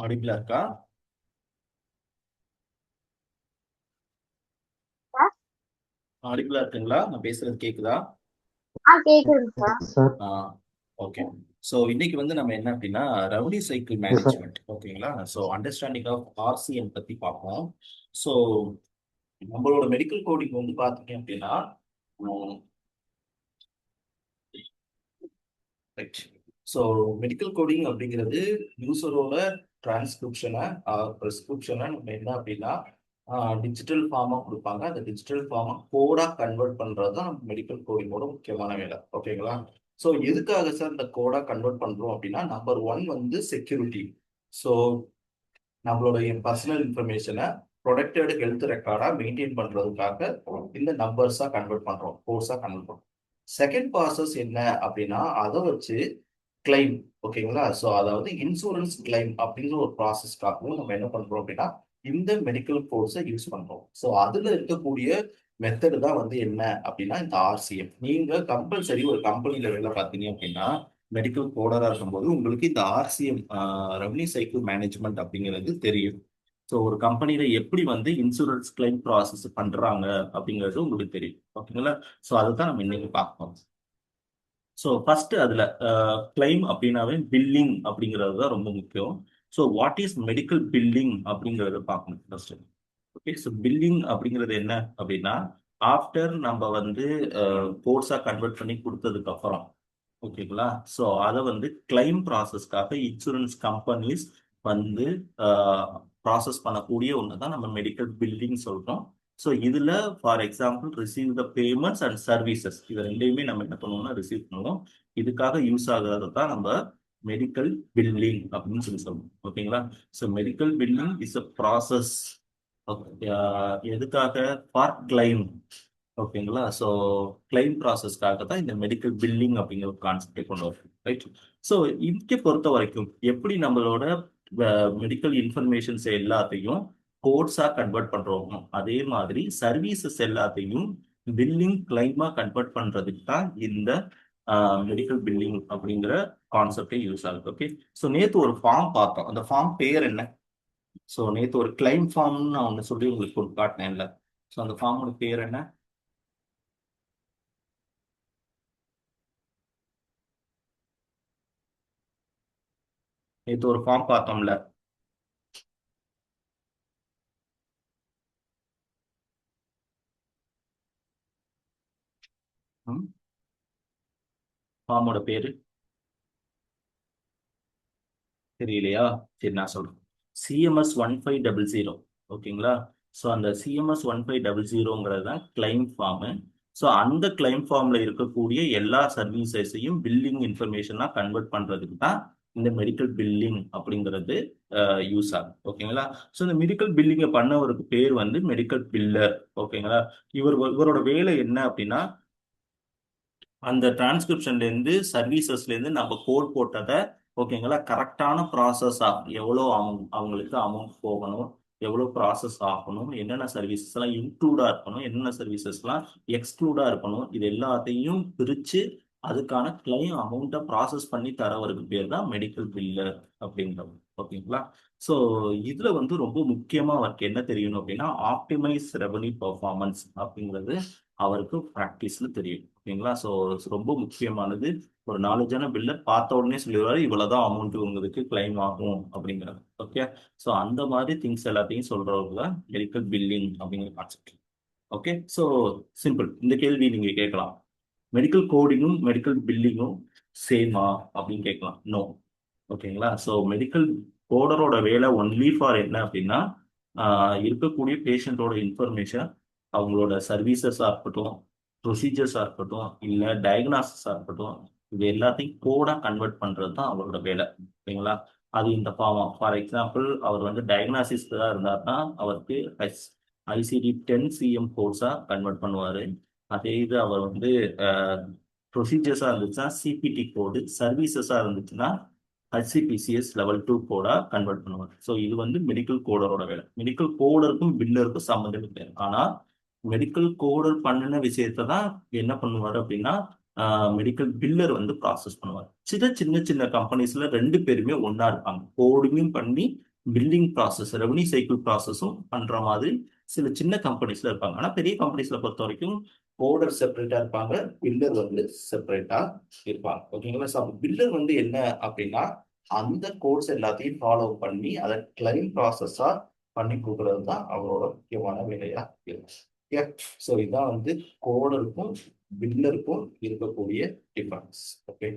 ஆடிபிளா இருக்கா? சார். ஆடிபிளா இருக்குங்களா? நான் பேசுறது கேக்குதா? கேக்குதுங்க சார். சார். ஆ, ஓகே. ஸோ இன்னைக்கு வந்து நம்ம என்ன அப்படின்னா revenue cycle yes sir. Management, ஓகேங்களா? ஸோ அண்டர்ஸ்டாண்டிங் ஆஃப் ஆர்சிஎம் பத்தி பார்ப்போம். ஸோ நம்மளோட மெடிக்கல் கோடிங் வந்து பார்த்தீங்க அப்படின்னா ரைட். ஸோ மெடிக்கல் கோடிங் அப்படிங்கிறது யூசரோட டிரான்ஸ்கிரிப்ஷனை ப்ரெஸ்கிரிப்ஷனை நம்ம என்ன அப்படின்னா டிஜிட்டல் ஃபார்மாக கொடுப்பாங்க. அந்த டிஜிட்டல் ஃபார்மை கோடாக கன்வெர்ட் பண்ணுறது தான் நம்ம மெடிக்கல் கோடிங்கோட முக்கியமான வேலை, ஓகேங்களா? ஸோ எதுக்காக சார் இந்த கோடாக கன்வெர்ட் பண்ணுறோம் அப்படின்னா நம்பர் ஒன் வந்து செக்யூரிட்டி. ஸோ நம்மளுடைய பர்சனல் இன்ஃபர்மேஷனை ப்ரொடெக்டட் ஹெல்த் ரெக்கார்டாக மெயின்டைன் பண்ணுறதுக்காக இந்த நம்பர்ஸாக கன்வெர்ட் பண்ணுறோம், கோர்ஸாக கன்வெர்ட் பண்ணுறோம். செகண்ட் ப்ராசஸ் என்ன அப்படின்னா அதை வச்சு கிளைம், ஓகேங்களா? ஸோ அதாவது இன்சூரன்ஸ் கிளைம் அப்படிங்கிற ஒரு ப்ராசஸ்க்காகவும் நம்ம என்ன பண்றோம் அப்படின்னா இந்த மெடிக்கல் கோர்ஸை யூஸ் பண்றோம். ஸோ அதுல இருக்கக்கூடிய மெத்தடு தான் வந்து என்ன அப்படின்னா இந்த ஆர்சிஎம். நீங்க கம்பல்சரி ஒரு கம்பெனில வேலை பார்த்தீங்க அப்படின்னா மெடிக்கல் கோடரா இருக்கும்போது உங்களுக்கு இந்த ஆர்சிஎம், ரெவன்யூ சைக்கிள் மேனேஜ்மெண்ட் அப்படிங்கிறது தெரியும். ஸோ ஒரு கம்பெனியில எப்படி வந்து இன்சூரன்ஸ் கிளைம் ப்ராசஸ் பண்றாங்க அப்படிங்கிறது உங்களுக்கு தெரியும், ஓகேங்களா? ஸோ அதுதான் நம்ம இன்னைக்கு பார்ப்போம். ஸோ ஃபர்ஸ்ட் அதுல கிளைம் அப்படின்னாவே பில்லிங் அப்படிங்கிறது தான் ரொம்ப முக்கியம். So what is medical billing அப்படிங்கறத பார்க்கணும் ஃபர்ஸ்ட். ஓகே, ஸோ பில்லிங் அப்படிங்கிறது என்ன அப்படின்னா ஆஃப்டர் நம்ம வந்து கோர்ஸா கன்வெர்ட் பண்ணி கொடுத்ததுக்கு அப்புறம், ஓகேங்களா? ஸோ அதை வந்து கிளைம் ப்ராசஸ்க்காக இன்சூரன்ஸ் கம்பெனிஸ் வந்து ப்ராசஸ் பண்ணக்கூடிய ஒன்று தான் நம்ம மெடிக்கல் பில்லிங் சொல்றோம். ஸோ இதுல for example receive the payments and services, இது ரெண்டையுமே நம்ம என்ன பண்ணுவோம்னா ரிசீவ் பண்ணுவோம். இதுக்காக யூஸ் ஆகிறது தான் நம்ம மெடிக்கல் பில்லிங் அப்படின்னு சொல்லி சொல்லுவோம், ஓகேங்களா? So medical billing is a process. எதுக்காக? ஃபார் கிளைம், ஓகேங்களா? ஸோ கிளைம் ப்ராசஸ்க்காக தான் இந்த மெடிக்கல் பில்லிங் அப்படிங்கிற ஒரு கான்செப்டை கொண்டு வரும், ரைட்? ஸோ இங்கே பொறுத்த வரைக்கும் எப்படி நம்மளோட மெடிக்கல் இன்ஃபர்மேஷன்ஸ் எல்லாத்தையும் கோட்ஸா கன்வெர்ட் பண்றோமோ அதே மாதிரி சர்வீசஸ் எல்லாத்தையும் பில்லிங் கிளைமா கன்வெர்ட் பண்றதுக்கு தான் இந்த மெடிக்கல் பில்லிங் அப்படிங்கிற கான்செப்டே யூஸ் ஆகுது, ஓகே? ஸோ நேற்று ஒரு ஃபார்ம் பார்த்தோம், அந்த ஃபார்ம் பேர் என்ன? ஸோ நேற்று ஒரு கிளைம் ஃபார்ம்னு நான் ஒன்று சொல்லி உங்களுக்கு ஒரு காட்டினேன்ல. ஸோ அந்த ஃபார்மோட பேர் என்ன? நேற்று ஒரு ஃபார்ம் பார்த்தோம்ல. ஃபார்மோட பேரு தெரியலையா? சரி, நான் சொல்றேன். சிஎம்எஸ் 1500, ஓகேங்களா? ஸோ அந்த சிஎம்எஸ் 1500 தான் கிளைம் ஃபார்மு. ஸோ அந்த கிளைம் ஃபார்ம்ல இருக்கக்கூடிய எல்லா சர்வீசஸையும் பில்லிங் இன்ஃபர்மேஷனா கன்வெர்ட் பண்றதுக்கு தான் இந்த மெடிக்கல் பில்லிங் அப்படிங்கிறது யூஸ் ஆகும், ஓகேங்களா? ஸோ இந்த மெடிக்கல் பில்லிங்கை பண்ணவருக்கு பேர் வந்து மெடிக்கல் பில்லர், ஓகேங்களா? இவரோட வேலை என்ன அப்படின்னா அந்த டிரான்ஸ்கிரிப்ஷன்ல இருந்து சர்வீசஸ்ல இருந்து நம்ம கோட் போட்டதை, ஓகேங்களா, கரெக்டான ப்ராசஸா எவ்வளோ அவங்களுக்கு அமௌண்ட் போகணும், எவ்வளோ ப்ராசஸ் ஆகணும், என்னென்ன சர்வீசஸ் எல்லாம் இன்க்ளூடா இருக்கணும், என்னென்ன சர்வீசஸ் எல்லாம் எக்ஸ்க்ளூடா இருக்கணும், இது எல்லாத்தையும் பிரிச்சு அதுக்கான கிளைம் அமௌண்ட்டை ப்ராசஸ் பண்ணி தரவருக்கு பேர் தான் மெடிக்கல் பில்லர் அப்படிங்கிறது, ஓகேங்களா? ஸோ இதுல வந்து ரொம்ப முக்கியமா அவருக்கு என்ன தெரியணும் அப்படின்னா ஆப்டிமைஸ் ரெவன்யூ பெர்ஃபார்மன்ஸ் அப்படிங்கிறது அவருக்கு ப்ராக்டிஸ்ல தெரியும், ஓகேங்களா? ஸோ ரொம்ப முக்கியமானது. ஒரு நாலேஜான பில்லர் பார்த்த உடனே சொல்லிடுவாரு இவ்வளவுதான் அமௌண்ட் உங்களுக்கு கிளைம் ஆகும் அப்படிங்கிறது, ஓகே? ஸோ அந்த மாதிரி திங்ஸ் எல்லாத்தையும் சொல்றவங்க தான் மெடிக்கல் பில்லிங் அப்படிங்கிற கான்செப்ட், ஓகே? So simple. இந்த கேள்வி நீங்க கேட்கலாம், மெடிக்கல் கோடிங்கும் மெடிக்கல் பில்லிங்கும் சேமா அப்படின்னு கேட்கலாம். நோ, ஓகேங்களா? ஸோ மெடிக்கல் கோடரோட வேலை ஒன்லி ஃபார் என்ன அப்படின்னா இருக்கக்கூடிய பேஷண்டோட இன்ஃபர்மேஷன், அவங்களோட சர்வீசஸாக இருக்கட்டும், ப்ரொசீஜர்ஸாக இருக்கட்டும், இல்லை டயக்னாசிஸாக இருக்கட்டும், இது எல்லாத்தையும் கோடாக கன்வெர்ட் பண்ணுறது தான் அவரோட வேலை, ஓகேங்களா? அது இந்த ஃபார்ம். ஃபார் எக்ஸாம்பிள் அவர் வந்து டயக்னாசிஸ் தான் இருந்தாருன்னா அவருக்கு ஐசிடி 10 சிஎம் கோர்ஸாக கன்வெர்ட் பண்ணுவார். அதே இது அவர் வந்து ப்ரொசீஜர்ஸாக இருந்துச்சுன்னா சிபிடி கோடு, சர்வீசஸாக இருந்துச்சுன்னா ஹச்சிபிசிஎஸ் லெவல் 2 கோடா கன்வெர்ட் பண்ணுவாங்க. ஸோ இது வந்து மெடிக்கல் கோடரோட வேலை. மெடிக்கல் கோடருக்கும் பில்லருக்கும் சம்மந்தம் இல்லை. ஆனா மெடிக்கல் கோடர் பண்ணின விஷயத்த தான் என்ன பண்ணுவார் அப்படின்னா மெடிக்கல் பில்லர் வந்து ப்ராசஸ் பண்ணுவார். சின்ன சின்ன சின்ன கம்பெனிஸ்ல ரெண்டு பேருமே ஒன்னா இருப்பாங்க, கோடிங்கும் பண்ணி பில்லிங் ப்ராசஸ் ரெவன்யூ சைக்கிள் ப்ராசஸும் பண்ற மாதிரி சில சின்ன கம்பெனிஸ்ல இருப்பாங்க. ஆனா பெரிய கம்பெனிஸ்ல பொறுத்த வரைக்கும் கோடர் செப்பரேட்டா இருப்பாங்க, பில்லர் வந்து செப்பரேட்டா இருப்பாங்க. ஓகேங்களா? ஸோ பில்லர் வந்து என்ன அப்படின்னா அந்த கோர்ஸ் எல்லாத்தையும் ஃபாலோ பண்ணி அதை கிளைம் ப்ராசஸா பண்ணி கொடுக்கறது தான் அவரோட முக்கியமான வேலையா இருக்கும். ஸோ இதான் வந்து கோடருக்கும் பில்லருக்கும் இருக்கக்கூடிய டிஃபரன்ஸ். Okay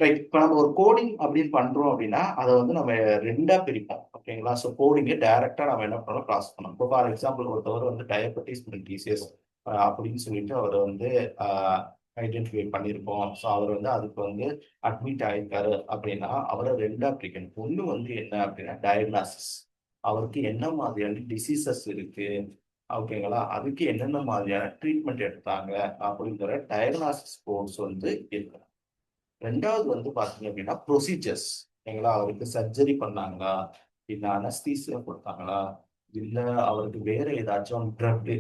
right. இப்போ நம்ம ஒரு கோடிங் அப்படின்னு பண்றோம் அப்படின்னா அதை வந்து நம்ம ரெண்டா பிரிப்போம். ஓகேங்களா? ஸோ கோடிங்கை டைரக்டா நம்ம என்ன பண்ணணும், ப்ராசஸ் பண்ணணும். இப்போ ஃபார் எக்ஸாம்பிள் ஒருத்தவர் வந்து டயபெட்டிஸ் மெலிட்டிஸ் அப்படின்னு சொல்லிட்டு அவர் வந்து ஐடென்டிஃபை பண்ணியிருக்கோம். ஸோ அவர் வந்து அதுக்கு வந்து அட்மிட் ஆயிருக்காரு அப்படின்னா அவரை ரெண்டா பிரிக்கணும். ஒன்று வந்து என்ன அப்படின்னா டயக்னாசிஸ், அவருக்கு என்ன மாதிரியான டிசீசஸ் இருக்கு, ஓகேங்களா, அதுக்கு என்னென்ன மாதிரியான ட்ரீட்மெண்ட் எடுத்தாங்க அப்படிங்கிற டயக்னாசிஸ் கோர்ஸ் வந்து இருக்கு. ரெண்டாவது வந்து பாத்தீங்க அப்படின்னா ப்ரொசீஜர்ஸ். ஓகேங்களா, அவருக்கு சர்ஜரி பண்ணாங்களா, இல்ல அனஸ்தீசியா கொடுத்தாங்களா, இல்ல அவருக்கு வேற ஏதாச்சும் ட்ரக்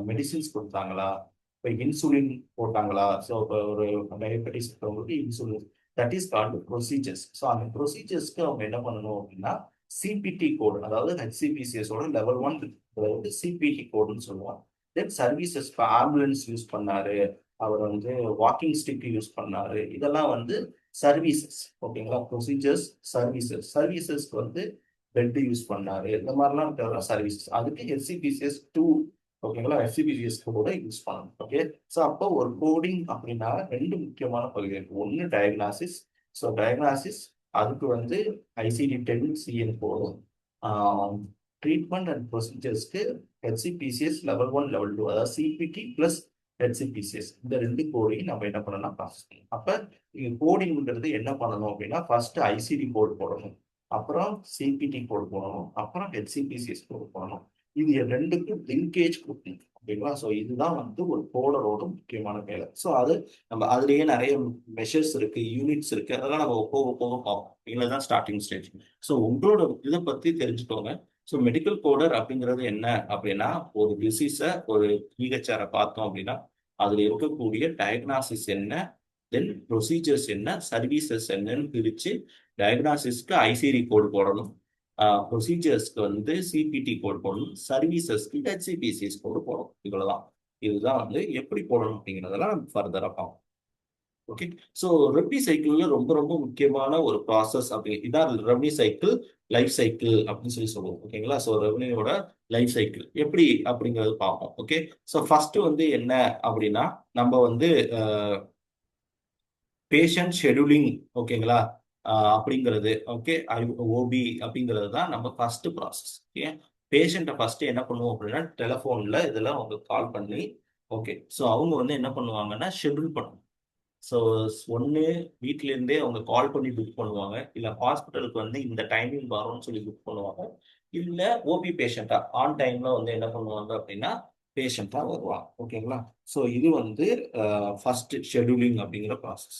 மெடிசின்ஸ் கொடுத்தாங்களா, இப்போ இன்சுலின் போட்டாங்களா. ஸோ இப்போ ஒரு டயபெட்டிஸ் இருக்கிறவங்களுக்கு insulin, that is called procedures. So அந்த ப்ரொசீஜர்ஸ்க்கு அவங்க என்ன பண்ணணும் அப்படின்னா சிபிடி கோடு, அதாவது ஹெச்சிபிசிஎஸோட லெவல் 1 வந்து சிபிடி கோடுன்னு சொல்லுவாங்க. தென் சர்வீசஸ், இப்போ ஆம்புலன்ஸ் யூஸ் பண்ணாரு, அவர் வந்து வாக்கிங் ஸ்டிக் யூஸ் பண்ணாரு, இதெல்லாம் வந்து சர்வீசஸ். ஓகேங்களா? Procedures, services. சர்வீசஸ்க்கு வந்து பெட் யூஸ் பண்ணாரு, இந்த மாதிரிலாம் இருக்கிற சர்வீசஸ். அதுக்கு HCPCS 2, ஓகேங்களா, HCPCS கூட யூஸ் பண்ணணும். ஓகே. ஸோ அப்போ ஒரு கோடிங் அப்படின்னா ரெண்டு முக்கியமான பகுதி இருக்கு. ஒன்று டயக்னாசிஸ். ஸோ டயக்னாசிஸ் அதுக்கு வந்து ICD-10 போடும். ட்ரீட்மெண்ட் அண்ட் ப்ரொசீஜர்ஸ்க்கு HCPCS லெவல் 1 லெவல் 2, அதாவது சிபிடி பிளஸ் HCPCS, இந்த ரெண்டு கோடையும் நம்ம என்ன பண்ணலாம், ப்ராசஸ் பண்ணணும். அப்ப கோடிங்கிறது என்ன பண்ணணும் அப்படின்னா ஃபர்ஸ்ட் ICD கோட் போடணும், அப்புறம் சிபிடி கோட் போடணும், அப்புறம் HCPCS கோட் போடணும். இது ரெண்டுக்கும் லிங்கேஜ் கொடுக்கணும். ஓகேங்களா? ஸோ இதுதான் வந்து ஒரு கோடரோட முக்கியமான வேலை. ஸோ அது நம்ம அதுலயே நிறைய மெஷர்ஸ் இருக்கு, யூனிட்ஸ் இருக்கு, அதெல்லாம் நம்ம போக போக பார்ப்போம். இதுதான் ஸ்டார்டிங் ஸ்டேஜ். ஸோ உங்களோட இதை பத்தி தெரிஞ்சுக்கோங்க. ஸோ மெடிக்கல் கோடர் அப்படிங்கிறது என்ன அப்படின்னா ஒரு டிசீஸை ஒரு பிஹெச்ஆரை பார்த்தோம் அப்படின்னா அதுல இருக்கக்கூடிய டயக்னாசிஸ் என்ன, தென் ப்ரொசீஜர்ஸ் என்ன, சர்வீசஸ் என்னன்னு பிரிச்சு டயக்னாசிஸ்க்கு ஐசிடி கோடு போடணும், ப்ரொசீஜர்ஸ்க்கு வந்து சிபிடி கோடு போடணும், சர்வீசஸ்க்கு HCPCS கோடு போடணும். இவ்வளவுதான். இதுதான் வந்து எப்படி போடணும் அப்படிங்கிறதெல்லாம் நம்ம ஃபர்தரா பார்ப்போம். ஓகே. ஸோ ரெவன்யூ சைக்கிள்ல ரொம்ப ரொம்ப முக்கியமான ஒரு ப்ராசஸ் அப்படி இதான் ரெவன்யூ சைக்கிள், லைஃப் சைக்கிள் அப்படின்னு சொல்லுவோம். ஓகேங்களா? ஸோ ரெவன்யூவோட லைஃப் சைக்கிள் எப்படி அப்படிங்கிறது பார்ப்போம். ஓகே. ஸோ ஃபர்ஸ்ட் வந்து என்ன அப்படின்னா நம்ம வந்து பேஷண்ட் ஷெடியூலிங், ஓகேங்களா, அப்படிங்கிறது. ஓகே. OB அப்படிங்கிறது தான் நம்ம ஃபர்ஸ்ட் ப்ராசஸ். ஓகே. பேஷண்ட்டை ஃபர்ஸ்ட் என்ன பண்ணுவோம் அப்படின்னா டெலிஃபோன்ல இதெல்லாம் அவங்க கால் பண்ணி, ஓகே, ஸோ அவங்க வந்து என்ன பண்ணுவாங்கன்னா ஷெட்யூல் பண்ணுவாங்க. ஸோ ஒன்று வீட்ல இருந்தே அவங்க கால் பண்ணி புக் பண்ணுவாங்க, இல்லை ஹாஸ்பிட்டலுக்கு வந்து இந்த டைமிங் வரும்னு சொல்லி புக் பண்ணுவாங்க, இல்லை ஓபி பேஷண்டா ஆன் டைம்ல வந்து என்ன பண்ணுவாங்க அப்படின்னா பேஷண்டா வருவாங்க. ஓகேங்களா? ஸோ இது வந்து ஃபர்ஸ்ட் ஷெடியூலிங் அப்படிங்கிற ப்ராசஸ்.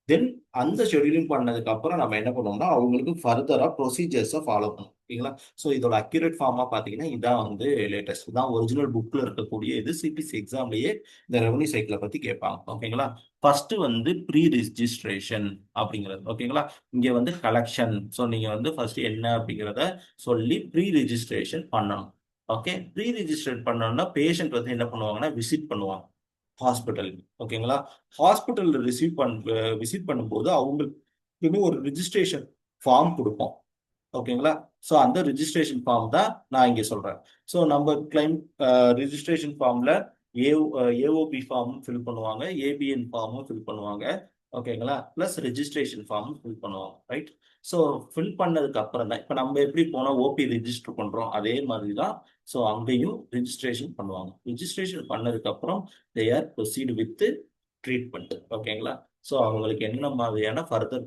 தென் அந்த ஷெடியூலிங் பண்ணதுக்கு அப்புறம் நம்ம என்ன பண்ணுவோம்னா அவங்களுக்கு ஃபர்தரா ப்ரொசீஜர்ஸை ஃபாலோ பண்ணுவோம். ஓகேங்களா? ஸோ இதோட அக்யூரேட் ஃபார்மா பார்த்தீங்கன்னா இதான் வந்து லேட்டஸ்ட், இதான் ஒரிஜினல் புக்ல இருக்கக்கூடிய இது. சிபிசி எக்ஸாம்லயே இந்த ரெவன்யூ சைக்கிளை பத்தி கேட்பாங்க. ஓகேங்களா? ஃபர்ஸ்ட் வந்து ப்ரீ ரிஜிஸ்ட்ரேஷன் அப்படிங்கிறது. ஓகேங்களா? இங்க வந்து கலெக்ஷன். ஸோ நீங்க வந்து ஃபர்ஸ்ட் என்ன அப்படிங்கிறத சொல்லி ப்ரீ ரிஜிஸ்ட்ரேஷன் பண்ணணும். ஓகே. ப்ரீ ரிஜிஸ்ட்ரேட் பண்ணோம்னா பேஷண்ட் வந்து என்ன பண்ணுவாங்கன்னா விசிட் பண்ணுவாங்க ஹாஸ்பிட்டலுக்கு. ஓகேங்களா? ஹாஸ்பிட்டல் விசிட் பண்ணும்போது அவங்களுக்கு ஒரு ரிஜிஸ்ட்ரேஷன் ஃபார்ம் கொடுப்போம். ஓகேங்களா? ஸோ அந்த ரிஜிஸ்ட்ரேஷன் ஃபார்ம் தான் நான் இங்கே சொல்றேன். ஸோ நம்ம கிளைம் ரிஜிஸ்ட்ரேஷன் ஃபார்ம்ல ஏஓபி ஃபார்மும் ஃபில் பண்ணுவாங்க, ஏபிஎன் ஃபார்மும் ஃபில் பண்ணுவாங்க. ஓகேங்களா? ப்ளஸ் ரெஜிஸ்ட்ரேஷன் ஃபார்மும் ஃபில் பண்ணுவாங்க. ரைட். ஸோ ஃபில் பண்ணதுக்கு அப்புறம் தான் இப்போ நம்ம எப்படி போனால் ஓபி ரெஜிஸ்டர் பண்றோம் அதே மாதிரி தான். ஸோ அங்கேயும் ரெஜிஸ்ட்ரேஷன் பண்ணுவாங்க. ரெஜிஸ்ட்ரேஷன் பண்ணதுக்கு அப்புறம் they are proceed with treatment. ஓகேங்களா? ஸோ அவங்களுக்கு என்ன மாதிரியான ஃபர்தர்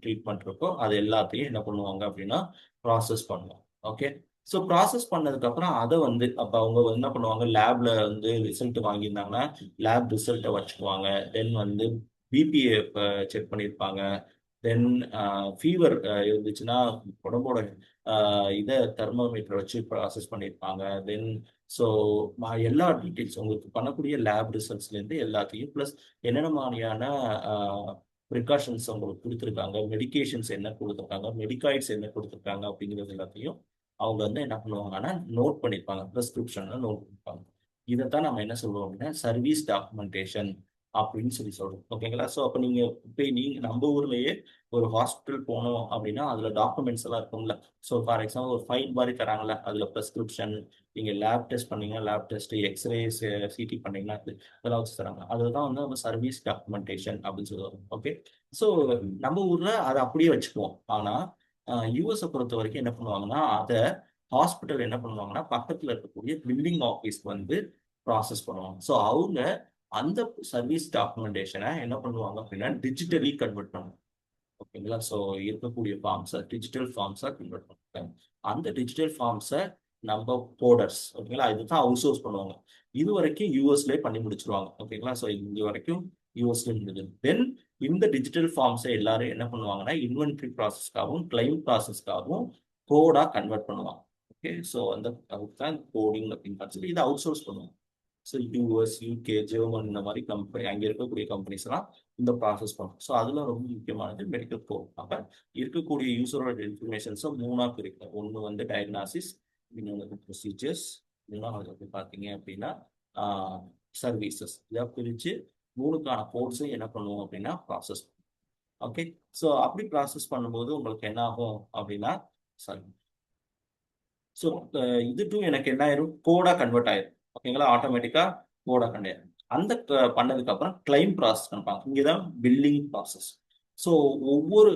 ட்ரீட்மெண்ட் இருக்கோ அது எல்லாத்தையும் என்ன பண்ணுவாங்க அப்படின்னா ப்ராசஸ் பண்ணுவோம். ஓகே. ஸோ ப்ராசஸ் பண்ணதுக்கு அப்புறம் அதை வந்து அப்போ அவங்க என்ன பண்ணுவாங்க, லேப்ல வந்து ரிசல்ட் வாங்கியிருந்தாங்கன்னா லேப் ரிசல்ட்டை வச்சுக்குவாங்க. தென் வந்து பிபிஏ செக் பண்ணியிருப்பாங்க. தென் ஃபீவர் இருந்துச்சுன்னா உடம்போட இதை தெர்மோமீட்டர் வச்சு ப்ராசஸ் பண்ணியிருப்பாங்க. தென் ஸோ எல்லா டீட்டெயில்ஸ் உங்களுக்கு பண்ணக்கூடிய லேப் ரிசல்ட்ஸ்லேருந்து எல்லாத்தையும் ப்ளஸ் என்னென்ன மாதிரியான ப்ரிகாஷன்ஸ் உங்களுக்கு கொடுத்துருக்காங்க, மெடிகேஷன்ஸ் என்ன கொடுத்துருக்காங்க, மெடிகாய்ட்ஸ் என்ன கொடுத்துருக்காங்க அப்படிங்கிறது எல்லாத்தையும் அவங்க வந்து என்ன பண்ணுவாங்கன்னா நோட் பண்ணியிருப்பாங்க, ப்ரெஸ்கிரிப்ஷன்ல நோட் பண்ணிருப்பாங்க. இதைத்தான் நம்ம என்ன சொல்லுவோம் அப்படின்னா சர்வீஸ் டாக்குமெண்டேஷன் அப்படின்னு சொல்லி சொல்றோம். ஓகேங்களா? ஸோ அப்போ நீங்க இப்போ நீங்க நம்ம ஊர்லயே ஒரு ஹாஸ்பிட்டல் போனோம் அப்படின்னா அதுல டாக்குமெண்ட்ஸ் எல்லாம் இருக்கும்ல. ஸோ ஃபார் எக்ஸாம்பிள் ஒரு ஃபைல் மாதிரி தராங்கல்ல, அதுல ப்ரெஸ்கிரிப்ஷன், நீங்க லேப் டெஸ்ட் பண்ணீங்கன்னா லேப் டெஸ்ட், எக்ஸ்ரேஸ், சிடி பண்ணீங்கன்னா அதெல்லாம் வச்சு தராங்க. அதுதான் வந்து நம்ம சர்வீஸ் டாக்குமெண்டேஷன் அப்படின்னு சொல்லுவாங்க. ஓகே. ஸோ நம்ம ஊர்ல அதை அப்படியே வச்சுக்குவோம். ஆனா யூஎஸ் பொறுத்த வரைக்கும் என்ன பண்ணுவாங்கன்னா அதை ஹாஸ்பிட்டல் என்ன பண்ணுவாங்கன்னா பக்கத்துல இருக்கக்கூடிய பில்டிங் ஆஃபீஸ் வந்து ப்ராசஸ் பண்ணுவாங்க. ஸோ அவங்க அந்த சர்வீஸ் டாக்குமெண்டேஷனை என்ன பண்ணுவாங்க அப்படின்னா டிஜிட்டலி கன்வெர்ட் பண்ணுவாங்க. ஓகேங்களா? ஸோ இருக்கக்கூடிய ஃபார்ம்ஸை டிஜிட்டல் ஃபார்ம்ஸாக கன்வெர்ட் பண்ணுவாங்க. அந்த டிஜிட்டல் ஃபார்ம்ஸை நம்ம கோடர்ஸ், ஓகேங்களா, இதுதான் அவுட் சோர்ஸ் பண்ணுவாங்க. இது வரைக்கும் யூஎஸ்லேயே பண்ணி முடிச்சிருவாங்க. ஓகேங்களா? ஸோ இது வரைக்கும் யூஎஸ்ல இருந்தது. தென் இந்த டிஜிட்டல் ஃபார்ம்ஸை எல்லாரும் என்ன பண்ணுவாங்கன்னா இன்வென்ட்ரி ப்ராசஸ்க்காகவும் கிளைம் ப்ராசஸ்க்காகவும் கோடா கன்வெர்ட் பண்ணுவாங்க. ஓகே. ஸோ அந்த அதுக்கு தான் கோடிங் அப்படின்னு சொல்லி இதை அவுட் சோர்ஸ் பண்ணுவாங்க. ஸோ யூஎஸ், யூகே, ஜெர்மன் இந்த மாதிரி கம்பெனி அங்கே இருக்கக்கூடிய கம்பெனிஸ் எல்லாம் இந்த ப்ராசஸ் பண்ணும். ஸோ அதில் ரொம்ப முக்கியமானது மெடிக்கல் கோட். அப்போ இருக்கக்கூடிய யூசரோட இன்ஃபர்மேஷன்ஸை மூணாக பிரிக்கும். ஒன்று வந்து டயக்னாசிஸ், இன்னொன்று ப்ரொசீஜர்ஸ், மூணாவது வந்து பார்த்தீங்க அப்படின்னா சர்வீசஸ். இதை பிரித்து மூணுக்கான கோட்ஸையும் என்ன பண்ணுவோம் அப்படின்னா ப்ராசஸ். ஓகே. ஸோ அப்படி ப்ராசஸ் பண்ணும்போது உங்களுக்கு என்ன ஆகும் அப்படின்னா சாரி ஸோ இது டூ எனக்கு என்ன ஆயிரும், கோடா கன்வெர்ட் ஆயிரும். ஓகேங்களா? ஆட்டோமேட்டிக்கா கோடா கன்வெர்ட். அந்த பண்ணதுக்கு அப்புறம் கிளைம் ப்ராசஸ் பண்ணுவாங்க. இங்கதான் பில்லிங் ப்ராசஸ். ஸோ ஒவ்வொரு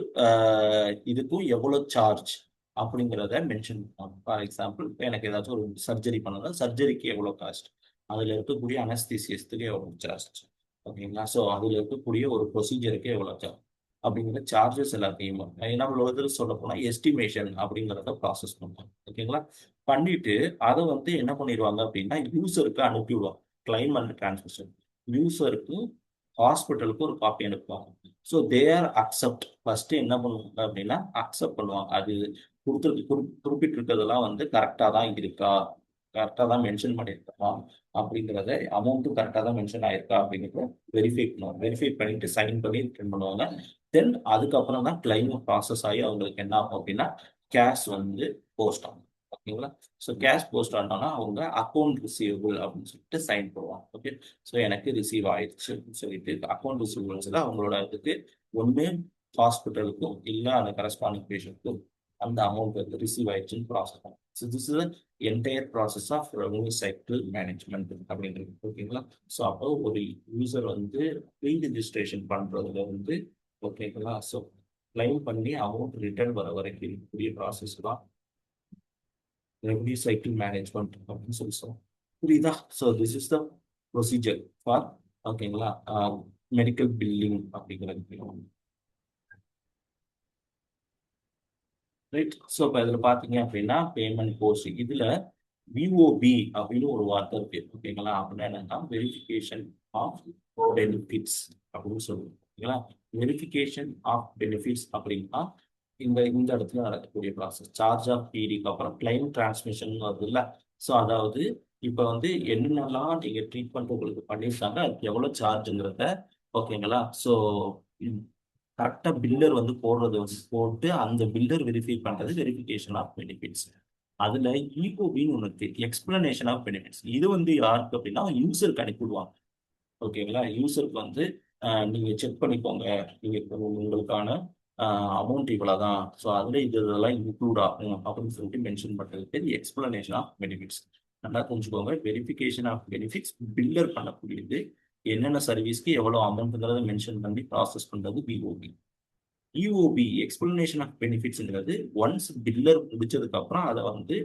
இதுக்கும் எவ்வளவு சார்ஜ் அப்படிங்கிறத மென்ஷன் பண்ணுவாங்க. ஃபார் எக்ஸாம்பிள் எனக்கு ஏதாச்சும் ஒரு சர்ஜரி பண்ணணும், சர்ஜரிக்கு எவ்வளோ காஸ்ட், அதில் இருக்கக்கூடிய அனஸ்தீசியஸ்துக்கு எவ்வளோ சார்ஜ், ஓகேங்களா? ஸோ அதில் இருக்கக்கூடிய ஒரு ப்ரொசீஜருக்கு எவ்வளோ சார்ஜ் அப்படிங்கிற சார்ஜஸ் எல்லாத்தையும் நம்ம ஒரு சொல்ல போனால் எஸ்டிமேஷன் அப்படிங்கிறத ப்ராசஸ் பண்ணுவாங்க. ஓகேங்களா? பண்ணிட்டு அதை வந்து என்ன பண்ணிடுவாங்க அப்படின்னா யூசருக்கு அனுப்பி விடுவாங்க. கிளைம் அண்ட் டிரான்ஸ்மிஷன் யூசருக்கும் ஹாஸ்பிட்டலுக்கும் ஒரு காப்பி அனுப்புவாங்க. ஸோ தேர் அக்செப்ட் ஃபர்ஸ்ட் என்ன பண்ணுவாங்க அப்படின்னா அக்செப்ட் பண்ணுவாங்க. அது குறிப்பிட்டிருக்கிறதெல்லாம் வந்து கரெக்டாக தான் இருக்கா, கரெக்டாக தான் மென்ஷன் பண்ணியிருக்கா அப்படிங்கிறத, அமௌண்ட்டும் கரெக்டாக தான் மென்ஷன் ஆயிருக்கா அப்படிங்கிறத வெரிஃபை பண்ணுவாங்க. வெரிஃபை பண்ணிட்டு சைன் பண்ணி ரிட்டர்ன் பண்ணுவாங்க. தென் அதுக்கப்புறம் தான் கிளைம் ப்ராசஸ் ஆகி அவங்களுக்கு என்ன ஆகும் அப்படின்னா கேஷ் வந்து போஸ்ட் ஆகும். ஓகேங்களா? ஸோ கேஷ் போஸ்ட் ஆனோம்னா அவங்க அக்கௌண்ட் ரிசீவபிள் அப்படின்னு சொல்லிட்டு சைன் போடுவாங்க. ஓகே. ஸோ எனக்கு ரிசீவ் ஆயிடுச்சு அப்படின்னு சொல்லிட்டு அக்கௌண்ட் ரிசீவபிள்ஸ்ல அவங்களோட இதுக்கு ஒன்று ஹாஸ்பிட்டலுக்கும் இல்லை அந்த கரஸ்பாண்டிங் பேஷண்ட்டுக்கும் அந்த அமௌண்ட் வந்து ரிசீவ் ஆயிடுச்சுன்னு ப்ராசஸ் பண்ணும். So this is entire process of revenue cycle management அப்படின்றது. ஓகேங்களா? ஸோ அப்போ ஒரு யூசர் வந்து ப்ரீ ரெஜிஸ்ட்ரேஷன் பண்றதுல வந்து ஓகேங்களா, ஸோ கிளைம் பண்ணி அமௌண்ட் ரிட்டர்ன் வர வரைக்கும் இருக்கக்கூடிய ப்ராசஸ் தான் ரெவன்யூ சைக்கிள் மேனேஜ்மெண்ட் அப்படின்னு சொல்லி சொல்லுவோம். புரியுதா? So this is the procedure for ஓகேங்களா மெடிக்கல் பில்லிங் அப்படிங்கிறது. ரைட். ஸோ இப்போ இதில் பார்த்தீங்க அப்படின்னா பேமெண்ட் போஸ்ட் இதில் விஓபி அப்படின்னு ஒரு வார்த்தை இருக்கு. ஓகேங்களா? அப்படின்னா என்னன்னா வெரிஃபிகேஷன் ஆஃப் பெனிஃபிட்ஸ் அப்படின்னு சொல்லுவோம். ஓகேங்களா? வெரிஃபிகேஷன் ஆஃப் பெனிஃபிட்ஸ் அப்படின்னா இந்த இந்த இடத்துல நடக்கக்கூடிய ப்ராசஸ். சார்ஜ் ஆஃப் பிடிக்கு அப்புறம் கிளைம் டிரான்ஸ்மிஷன் வருது இல்லை. ஸோ அதாவது இப்போ வந்து என்னென்னலாம் நீங்கள் ட்ரீட்மெண்ட் உங்களுக்கு பண்ணியிருக்காங்க, அதுக்கு எவ்வளோ சார்ஜுங்கிறத ஓகேங்களா. ஸோ கரெக்டாக பில்லர் வந்து போடுறது வந்து போட்டு அந்த பில்லர் வெரிஃபை பண்ணுறது வெரிஃபிகேஷன் ஆஃப் பெனிஃபிட்ஸ். அதில் இஓபின்னு ஒன்று இருக்கு, எக்ஸ்பிளனேஷன் ஆஃப் பெனிஃபிட்ஸ். இது வந்து யாருக்கு அப்படின்னா யூசருக்கு அனுப்பிவிடுவாங்க. ஓகேங்களா? யூசருக்கு வந்து நீங்கள் செக் பண்ணிக்கோங்க, நீங்கள் உங்களுக்கான அமௌண்ட் இவ்வளோதான், ஸோ அதில் இதெல்லாம் இன்க்ளூட் ஆகும் அப்படின்னு சொல்லிட்டு மென்ஷன் பண்ணுறதுக்கு எக்ஸ்பிளனேஷன் ஆஃப் பெனிஃபிட்ஸ். நல்லா புரிஞ்சுக்கோங்க. வெரிஃபிகேஷன் ஆஃப் பெனிஃபிட்ஸ் பில்லர் பண்ணக்கூடியது, என்னென்ன சர்வீஸ்க்கு எவ்வளோ அமௌண்ட்ங்கிறத மென்ஷன் பண்ணி ப்ராசஸ் பண்ணுறது பிஓபி. இஓபி எக்ஸ்பிளனேஷன் ஆஃப் பெனிஃபிட்ஸ்ங்கிறது ஒன்ஸ் பில்லர் முடிச்சதுக்கு அப்புறம் அதை வந்து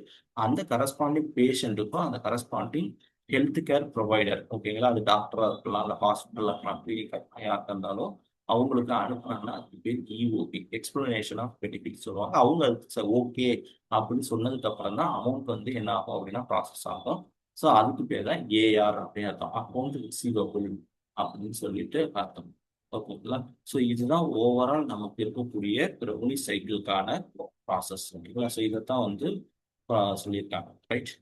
அந்த கரஸ்பாண்டிங் பேஷண்ட்டுக்கும் அந்த கரஸ்பாண்டிங் ஹெல்த் கேர் ப்ரொவைடர், ஓகேங்களா, அது டாக்டராக இருக்கலாம், இல்லை ஹாஸ்பிட்டலாக இருக்கலாம், கிளினிக்காக யாராக இருந்தாலும் அவங்களுக்கு அனுப்புனாங்கன்னா அதுக்கு பேர் இஓபி எக்ஸ்பிளனேஷன் ஆஃப் பெனிஃபிட்ஸ் சொல்லுவாங்க. அவங்க ஓகே அப்படின்னு சொன்னதுக்கு அப்புறம் தான் அமௌண்ட் வந்து என்ன ஆகும் அப்படின்னா ப்ராசஸ் ஆகும். ஸோ அதுக்கு பேர் தான் ஏஆர் அப்படின்னு அர்த்தம், அக்கௌண்ட் ரிசீவபிள் அப்படின்னு சொல்லிட்டு அர்த்தம். ஓகேங்களா? ஸோ இதுதான் ஓவரால் நமக்கு இருக்கக்கூடிய ரெவன்யூ சைக்கிளுக்கான ப்ராசஸ். ஓகேங்களா? ஸோ இதைத்தான் வந்து சொல்லியிருக்காங்க. ரைட்.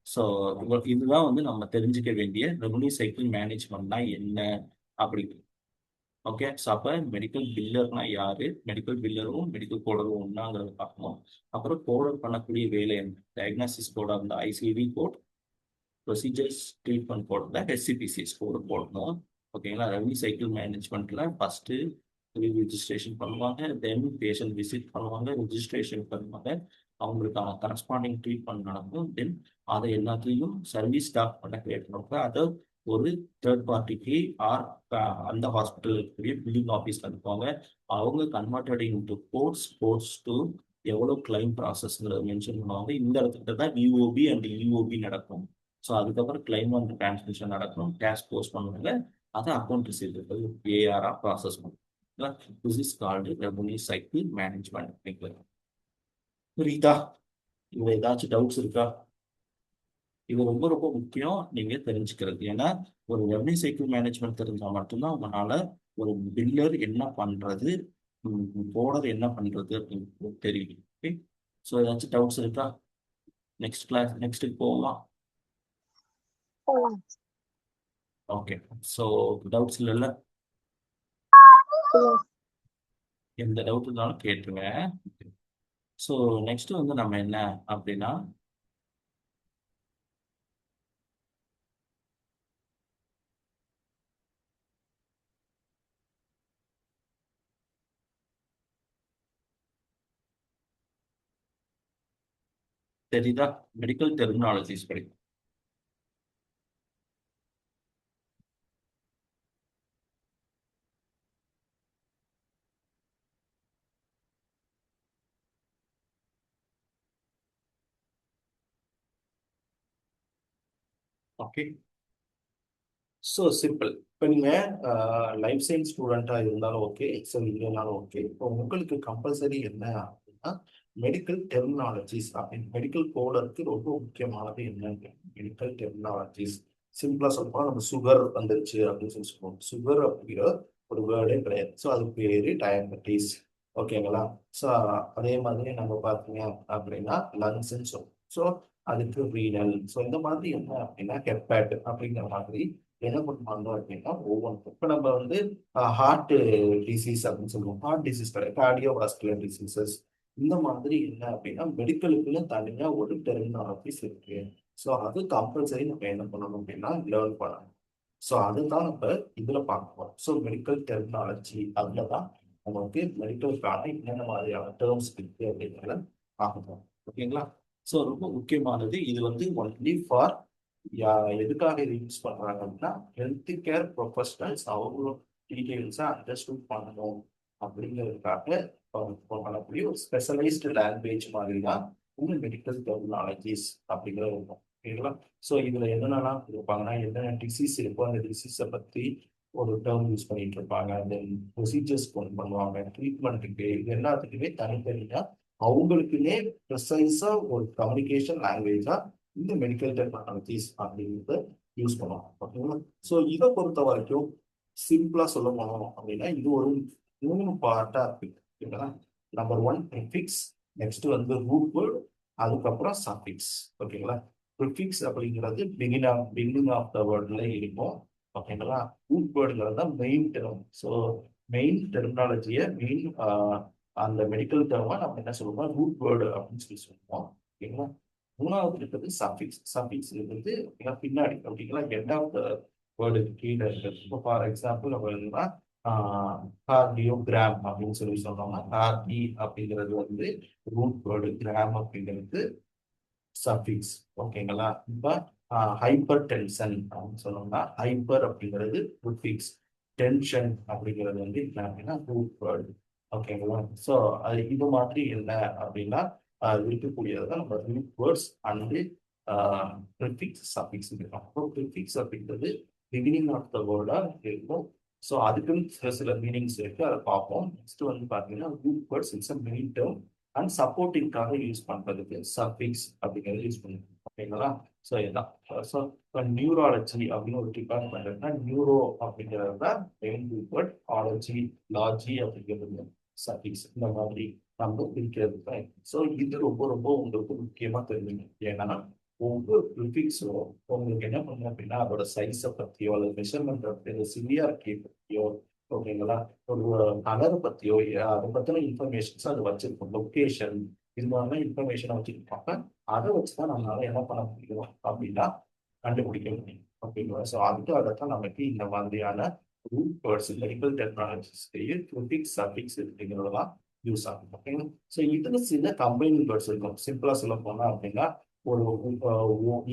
ஸோ உங்களுக்கு இதுதான் வந்து நம்ம தெரிஞ்சுக்க வேண்டிய ரெவன்யூ சைக்கிள் மேனேஜ்மெண்ட்னா என்ன அப்படி. ஓகே, ஸோ அப்போ மெடிக்கல் பில்லர்னா யாரு, மெடிக்கல் பில்லரும் மெடிக்கல் கோடரும் ஒன்றாங்கிறத பார்க்கணும். அப்புறம் கோடர் பண்ணக்கூடிய வேலை என்ன, டயக்னாசிஸ் கோடாக இருந்தால் ஐசிடி கோட், ப்ரொசீஜர்ஸ் ட்ரீட்மெண்ட் கோடில் ஹெச்சிபிசிஎஸ் கோடு போடணும். ஓகேங்களா. ரெவன்யூ சைக்கிள் மேனேஜ்மெண்ட்டில் ஃபஸ்ட்டு ரிஜிஸ்ட்ரேஷன் பண்ணுவாங்க, தென் பேஷண்ட் விசிட் பண்ணுவாங்க, ரிஜிஸ்ட்ரேஷன் பண்ணுவாங்க, அவங்களுக்கான கரஸ்பாண்டிங் ட்ரீட்மெண்ட் நடக்கும். தென் அதை எல்லாத்தையும் சர்வீஸ் ஸ்டாஃப் பண்ண கிரியேட் பண்ணுவாங்க. அதை ஒரு தேர்ட் பார்ட்டிக்கு ஆர் அந்த ஹாஸ்பிட்டல் இருக்கக்கூடிய பில்லிங் ஆஃபீஸ்ல இருப்பாங்க. அவங்க கன்வெர்டட் இன்டு கோட்ஸ் டு எவ்வளோ கிளைம் ப்ராசஸ்ங்கிறத மென்ஷன் பண்ணுவாங்க. இந்த இடத்துல தான் விஓபி அண்ட் இஓபி நடக்கும். ஸோ அதுக்கப்புறம் கிளைம் வந்து டிரான்ஸ்மிஷன் நடக்கும், கேஷ் போஸ்ட் பண்ணுவாங்க, அதை அக்கௌண்ட் ரிசீவ் ஏஆரா ப்ராசஸ் பண்ணுவாங்க. This is called revenue cycle management. புரியுதா? இதுல ஏதாச்சும் டவுட்ஸ் இருக்கா? இது ரொம்ப ரொம்ப முக்கியம் நீங்க தெரிஞ்சுக்கிறது. ஏன்னா ஒரு ரெவன்யூ சைக்கிள் மேனேஜ்மெண்ட் தெரிஞ்சா மட்டும்தான் உங்களால ஒரு பில்லர் என்ன பண்றது, போர்டர் என்ன பண்றது அப்படின்னு தெரியும். ஓகே, ஸோ ஏதாச்சும் டவுட்ஸ் இருக்கா? நெக்ஸ்ட் கிளாஸ் நெக்ஸ்ட்டுக்கு போகலாம். போலாம். ஓகே, ஸோ டவுட்ஸ் இல்லைல்ல? இல்ல. எந்த டவுட் இருந்தாலும் கேட்டுருங்க. ஸோ நெக்ஸ்ட் வந்து நம்ம என்ன அப்படின்னா, தெரியுதா, மெடிக்கல் டெர்மினாலஜிஸ் படிக்கும். Okay, so simple. இப்போ நீங்கள் லைஃப் சயின்ஸ் ஸ்டூடெண்ட்டாக இருந்தாலும் ஓகே, எக்ஸல் இல்லைனாலும் ஓகே. இப்போ உங்களுக்கு கம்பல்சரி என்ன அப்படின்னா மெடிக்கல் டெர்மினாலஜிஸ் அப்படின்னு மெடிக்கல் கோடருக்கு ரொம்ப முக்கியமானது என்னன்னு மெடிக்கல் டெர்மினாலஜிஸ். சிம்பிளாக சொல்லப்போனால் நம்ம சுகர் வந்துருச்சு அப்படின்னு சொல்லி சொல்லுவோம். சுகர் அப்படிங்கிற ஒரு வேர்டே கிடையாது. ஸோ அது பேரு டயபெட்டிஸ். ஓகேங்களா. ஸோ அதே மாதிரி நம்ம பார்த்தீங்க அப்படின்னா லங்ஸ்ன்னு சொல்லுவோம். ஸோ அதுக்கு ரீனல். ஸோ இந்த மாதிரி என்ன அப்படின்னா ஹெப்பேட் அப்படிங்கிற மாதிரி என்ன பண்ணுவாங்க அப்படின்னா ஒவ்வொன்றும். இப்போ நம்ம வந்து ஹார்ட் டிசீஸ் அப்படின்னு சொல்லுவோம். ஹார்ட் டிசீஸ் கிடையாது, கார்டியோவாஸ்குலர் டிசீசஸ். இந்த மாதிரி என்ன அப்படின்னா மெடிக்கலுக்குள்ள தனியா ஒரு டெர்மினாலஜிஸ் இருக்கு. ஸோ அது கம்பல்சரி நம்ம என்ன பண்ணணும் அப்படின்னா லேர்ன் பண்ணணும். ஸோ அதுதான் நம்ம இதுல பார்க்கணும். ஸோ மெடிக்கல் டெர்மினாலஜி அதுல தான் நமக்கு மெடிக்கலுக்கான என்னென்ன மாதிரியான டேர்ம்ஸ் இருக்கு அப்படிங்கிறத பார்க்கணும். ஓகேங்களா. ஸோ ரொம்ப முக்கியமானது இது வந்து ஒன்லி ஃபார் எதுக்காக இது யூஸ் பண்றாங்க அப்படின்னா ஹெல்த் கேர் ப்ரொஃபஷனல்ஸ் அவங்களோட டீட்டெயில்ஸை அண்டர்ஸ்டூட் பண்ணணும் அப்படிங்கிறதுக்காக பண்ணக்கூடிய ஒரு ஸ்பெஷலைஸ்டு லாங்குவேஜ் மாதிரி தான் இந்த மெடிக்கல் டெர்மினாலஜிஸ் அப்படிங்கிறது இருக்கும். ஓகேங்களா. ஸோ இதுல என்னென்னலாம் இருப்பாங்கன்னா என்னென்ன டிசீஸ் இருக்கோ அந்த டிசீஸை பத்தி ஒரு டேர்ம் யூஸ் பண்ணிட்டு இருப்பாங்க. தென் ப்ரொசீஜர்ஸ் கொண்டு பண்ணுவாங்க, ட்ரீட்மெண்ட்டுக்கு, இது எல்லாத்துக்குமே தனித்தனியா அவங்களுக்குன்னே ப்ரிசைஸா ஒரு கம்யூனிகேஷன் லாங்குவேஜா இந்த மெடிக்கல் டெக்னாலஜிஸ் அப்படிங்கிறத யூஸ் பண்ணுவோம். ஓகேங்களா. ஸோ இதை பொறுத்த வரைக்கும் சிம்பிளா சொல்ல போனோம் அப்படின்னா இது ஒரு 3 பார்ட்டா இருக்கு. ஓகேங்களா. நம்பர் 1 ப்ரிஃபிக்ஸ், நெக்ஸ்ட் வந்து ரூட் வேர்ட், அதுக்கப்புறம் சஃபிக்ஸ். ஓகேங்களா. ப்ரிஃபிக்ஸ் அப்படிங்கிறது பிகினிங் ஆஃப் த வேர்ட்ல இருக்கும். ஓகேங்களா. ரூட் வேர்டுங்கிறது தான் மெயின் டெர்ம். ஸோ மெயின் டெர்மினாலஜியை மெயின் அந்த மெடிக்கல் டேர்மா நம்ம என்ன சொல்லுவோம் ரூட் வேர்டு அப்படின்னு சொல்லி சொல்லுவோம். ஓகேங்களா. மூணாவது இருக்கிறது சஃபிக்ஸ். சஃபிக்ஸ் வந்து பின்னாடி அப்படிங்களா எண்ட் ஆஃப் த வேர்டுக்கு கீழே இருக்கிறது. இப்போ ஃபார் எக்ஸாம்பிள் நம்ம எழுதுனா கார்டியோகிராம் அப்படின்னு சொல்லி சொன்னோம்னா கார்டி அப்படிங்கிறது வந்து ரூட் வேர்டு, கிராம் அப்படிங்கிறது சஃபிக்ஸ். ஓகேங்களா. இப்போ ஹைப்பர் டென்ஷன் அப்படின்னு சொன்னோம்னா ஹைப்பர் அப்படிங்கிறது ப்ரிஃபிக்ஸ், டென்ஷன் அப்படிங்கிறது வந்து என்ன அப்படின்னா ரூட் வேர்டு. ஓகேங்களா. ஸோ அது இது மாதிரி என்ன அப்படின்னா இருக்கக்கூடியது தான் நம்ம root words and prefix suffix இருக்கும். அப்போ ப்ரிஃபிக்ஸ் அப்படிங்கிறது பிகினிங் ஆஃப் த வேர்டா இருக்கும். ஸோ அதுக்குன்னு சில மீனிங்ஸ் இருக்கு, அதை பார்ப்போம். நெக்ஸ்ட் வந்து பார்த்தீங்கன்னா root words it's a main term and சப்போர்ட்டிங்காக யூஸ் பண்றதுக்கு சஃபிக்ஸ் அப்படிங்கிறது யூஸ் பண்ணுவோம். ஓகேங்களா. ஸோ இதுதான். ஸோ இப்போ நியூராலஜி அப்படின்னு ஒரு டிபார்ட்மெண்ட் இருக்குன்னா நியூரோ அப்படிங்கிறது தான் மெயின் ரூட் வேர்ட், ஆலஜி லாஜி அப்படிங்கிறது சஃபிக்ஸ். இந்த மாதிரி நம்ம பிரிக்கிறது தான். ஸோ இது ரொம்ப ரொம்ப உங்களுக்கு முக்கியமா தெரிஞ்சுக்கணும். ஏன்னா ஒவ்வொரு ப்ரிஃபிக்ஸும் உங்களுக்கு என்ன பண்ணும் அப்படின்னா அதோட சைஸை பற்றியோ அல்லது மெஷர்மெண்ட் பற்றியோ சிவியாரிட்டியை பற்றியோ ஓகேங்களா? ஒரு நகரை பத்தியோ அதை பத்தின இன்ஃபர்மேஷன்ஸ் அது வச்சிருக்கும். லொகேஷன் இது மாதிரிலாம் இன்ஃபர்மேஷனை வச்சிருப்பாங்க. அதை வச்சுதான் நம்மளால என்ன பண்ண முடியும் அப்படின்னா கண்டுபிடிக்க முடியும். ஓகேங்களா? ஸோ அதுக்காகத்தான் நமக்கு இந்த மாதிரியான root words medical technologies prefix suffix அப்படிங்கிறதெல்லாம் யூஸ் ஆகும். ஓகேங்களா? ஸோ இதுல சில கம்பைனிங் வேர்ட்ஸ் இருக்கும். சிம்பிளா சொல்ல போனா அப்படின்னா ஒரு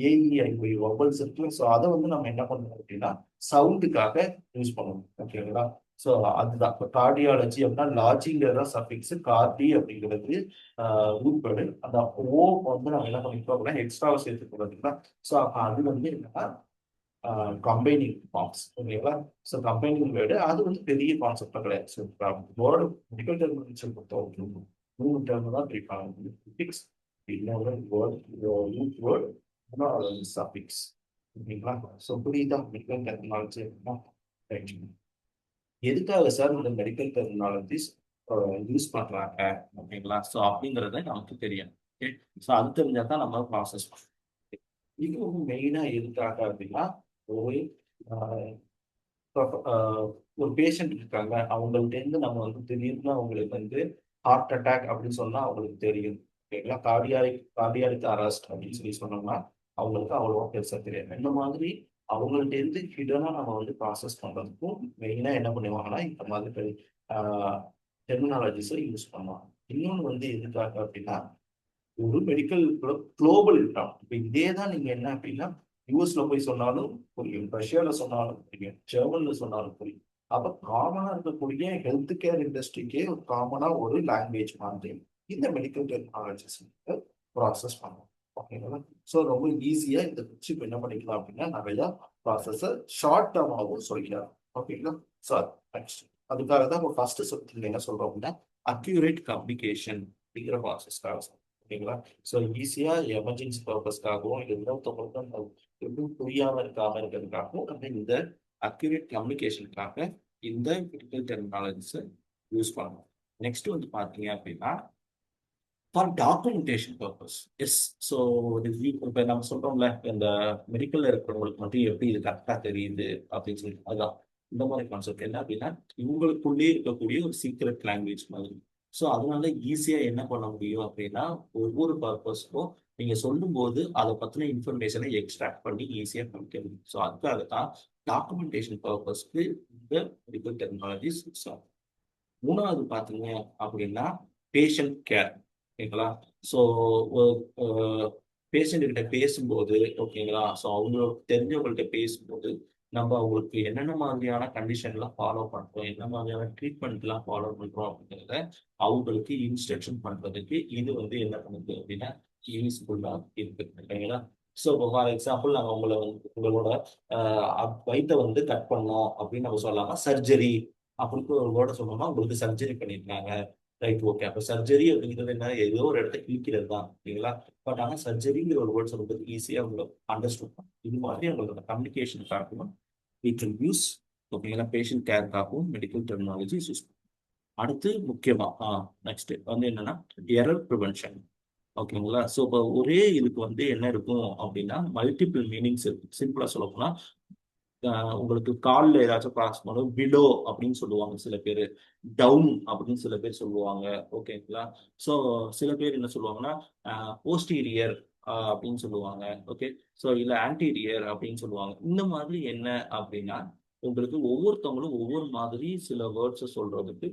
ஏஇஐ வவல்ஸ் இருக்கு. ஸோ அதை வந்து நம்ம என்ன பண்ணணும் அப்படின்னா சவுண்டுக்காக யூஸ் பண்ணணும். ஓகேங்களா? ஸோ அதுதான் இப்போ கார்டியாலஜி அப்படின்னா லாஜிங்கிறது தான் சஃபிக்ஸ். கார்டி அப்படிங்கிறது ரூட் வேர்டு. அந்த ஓ வந்து நம்ம என்ன பண்ணிருக்கோம் அப்படின்னா எக்ஸ்ட்ராவை சேர்த்துக்கூடாதுங்களா? ஸோ அது வந்து என்னன்னா கம்பைனிங் ஃபார்ம்ஸ். ஓகேங்களா? ஸோ கம்பைனிங் வேர்டு அது வந்து பெரிய கான்செப்டாக கிடையாது. ஸோ வேர்டு மெடிக்கல் டெர்மினாலஜி பொறுத்த வரைக்கும் 3 டேர்ம் தான் பிரிப்பாங்க. ஃபிக்ஸ், இன்னொரு வேர்டு ரூட் வேர்டு, இன்னொரு சஃபிக்ஸ். ஓகேங்களா? ஸோ புரியுதா மெடிக்கல் டெர்மினாலஜி அப்படின்னா? ரைட். எதுக்காக சார் இந்த மெடிக்கல் டெர்மினாலஜிஸ் யூஸ் பண்றாங்க? ஓகேங்களா? ஸோ அப்படிங்கிறத நமக்கு தெரியும். ஓகே, ஸோ அது தெரிஞ்சா தான் நம்ம ப்ராசஸ் பண்ணுவோம். இது வந்து மெயினா எதுக்காக அப்படின்னா ஒரு ஆஹ் ஒரு பேஷண்ட் இருக்காங்க, அவங்கள்ட்ட இருந்து நம்ம வந்து திடீர்னு அவங்களுக்கு வந்து ஹார்ட் அட்டாக் அப்படின்னு சொன்னா அவங்களுக்கு தெரியும். ஓகேங்களா? கார்டியாரிக் அரெஸ்ட் அப்படின்னு சொல்லி சொன்னோம்னா அவங்களுக்கு அவ்வளவா பெருசா தெரியாது. இந்த மாதிரி அவங்கள்ட்ட இருந்து ஹிடனா நம்ம வந்து ப்ராசஸ் பண்றதுக்கும் மெயினா என்ன பண்ணுவாங்கன்னா இந்த மாதிரி டெர்மினாலஜிஸை யூஸ் பண்ணுவாங்க. இன்னொன்று வந்து எதுக்காக அப்படின்னா ஒரு மெடிக்கல் குளோபல் இருக்கான். இப்ப இதே தான் நீங்க என்ன அப்படின்னா யூஎஸ்ல போய் சொன்னாலும் புரியும், ரஷ்யால சொன்னாலும் புரியும், ஜெர்மன்ல சொன்னாலும் புரியும். அப்ப காமனா இருக்கக்கூடிய ஹெல்த் கேர் இண்டஸ்ட்ரிக்கே ஒரு காமனா ஒரு லாங்குவேஜ் மாதிரி இந்த மெடிக்கல் டெக்னாலஜிஸ் ப்ராசஸ் பண்ணுவோம். ஓகேங்களா? ஸோ ரொம்ப ஈஸியா இந்த சிப் என்ன பண்ணிக்கலாம் அப்படின்னா நிறைய ப்ராசஸை ஷார்ட் டேர்மாகவும் சொல்லிக்கலாம். ஓகேங்களா? ஸோ நெக்ஸ்ட் அதுக்காக தான் இப்போ ஃபர்ஸ்ட் சொல்லி என்ன சொல்றோம் அப்படின்னா அக்யூரேட் கம்யூனிகேஷன் அப்படிங்கிற ப்ராசஸ்க்காக. ஓகேங்களா? ஸோ ஈஸியா எமர்ஜென்சி பர்பஸ்க்காகவும் இன்னொருத்தவங்களுக்கு எப்பவும் புரியாம இருக்காம இருக்கிறதுக்காகவும் நம்ம இந்த அக்யூரேட் கம்யூனிகேஷனுக்காக இந்த மெடிக்கல் டெர்மினாலஜிஸை யூஸ் பண்ணணும். நெக்ஸ்ட் வந்து பாத்தீங்க அப்படின்னா for documentation purpose. Yes. So இப்போ நம்ம சொல்றோம்ல இந்த மெடிக்கல்ல இருக்கிறவங்களுக்கு மட்டும் எப்படி இது கரெக்டா தெரியுது அப்படின்னு சொல்லி அதுதான் இந்த மாதிரி கான்செப்ட் என்ன அப்படின்னா இவங்களுக்குள்ளே இருக்கக்கூடிய ஒரு சீக்ரெட் லாங்குவேஜ் மாதிரி. ஸோ அதனால ஈஸியா என்ன பண்ண முடியும் அப்படின்னா ஒவ்வொரு பர்பஸ்க்கும் நீங்க சொல்லும்போது அதை பத்தின இன்ஃபர்மேஷனை எக்ஸ்ட்ராக்ட் பண்ணி ஈஸியா பண்ணிக்க முடியும். ஸோ அதுக்காக தான் டாக்குமெண்டேஷன் பர்பஸ்க்கு இந்த மெடிக்கல் டெக்னாலஜிஸ் யூஸ் ஆகும். மூணாவது பாத்தீங்க அப்படின்னா பேஷண்ட் கேர். ஓகேங்களா? ஸோ பேஷண்ட் கிட்ட பேசும்போது ஓகேங்களா, ஸோ அவங்களுக்கு தெரிஞ்சவங்கள்ட்ட பேசும்போது நம்ம அவங்களுக்கு என்னென்ன மாதிரியான கண்டிஷன்லாம் ஃபாலோ பண்றோம், என்ன மாதிரியான ட்ரீட்மெண்ட்லாம் ஃபாலோ பண்றோம் அப்படிங்கிறத அவங்களுக்கு இன்ஸ்ட்ரக்ஷன் பண்றதுக்கு இது வந்து என்ன பண்ணுது அப்படின்னா யூஸ்ஃபுல்லா இருக்கு. ஓகேங்களா? ஸோ ஃபார் எக்ஸாம்பிள் நாங்கள் உங்களை வந்து உங்களோட வயித்தை வந்து கட் பண்ணோம் அப்படின்னு நம்ம சொல்லாம சர்ஜரி அப்படின்னு ஒரு வேர்டை சொன்னோம்னா உங்களுக்கு சர்ஜரி பண்ணியிருக்காங்க. Right, okay. அப்போ சர்ஜரி அப்படிங்கிறது என்ன, ஏதோ ஒரு இடத்த கிழிக்கிறது தான். ஓகேங்களா? பட் ஆனால் சர்ஜரிங்கிற ஒரு வேர்ட் சொல்றது ஈஸியாக உங்களுக்கு அண்டர்ஸ்டாண்ட் பண்ணும். இது மாதிரி உங்களோட கம்யூனிகேஷனுக்காகவும் we can யூஸ். ஓகேங்களா? பேஷண்ட் கேருக்காகவும் மெடிக்கல் டெர்மினாலஜி யூஸ். அடுத்து முக்கியமா நெக்ஸ்ட் வந்து என்னன்னா எரர் ப்ரிவென்ஷன். ஓகேங்களா? ஸோ இப்போ ஒரே இதுக்கு வந்து என்ன இருக்கும் அப்படின்னா மல்டிபிள் மீனிங்ஸ் இருக்கு. சிம்பிளா சொல்ல போனா உங்களுக்கு காலில் ஏதாச்சும் கிராஸ் பண்ணும் பிலோ அப்படின்னு சொல்லுவாங்க சில பேர், டவுன் அப்படின்னு சில பேர் சொல்லுவாங்க. ஓகேங்களா? ஸோ சில பேர் என்ன சொல்லுவாங்கன்னா போஸ்டீரியர் அப்படின்னு சொல்லுவாங்க. ஓகே, ஸோ இல்லை ஆன்டீரியர் அப்படின்னு சொல்லுவாங்க. இந்த மாதிரி என்ன அப்படின்னா உங்களுக்கு ஒவ்வொருத்தவங்களும் ஒவ்வொரு மாதிரி சில வேர்ட்ஸை சொல்றதுக்கு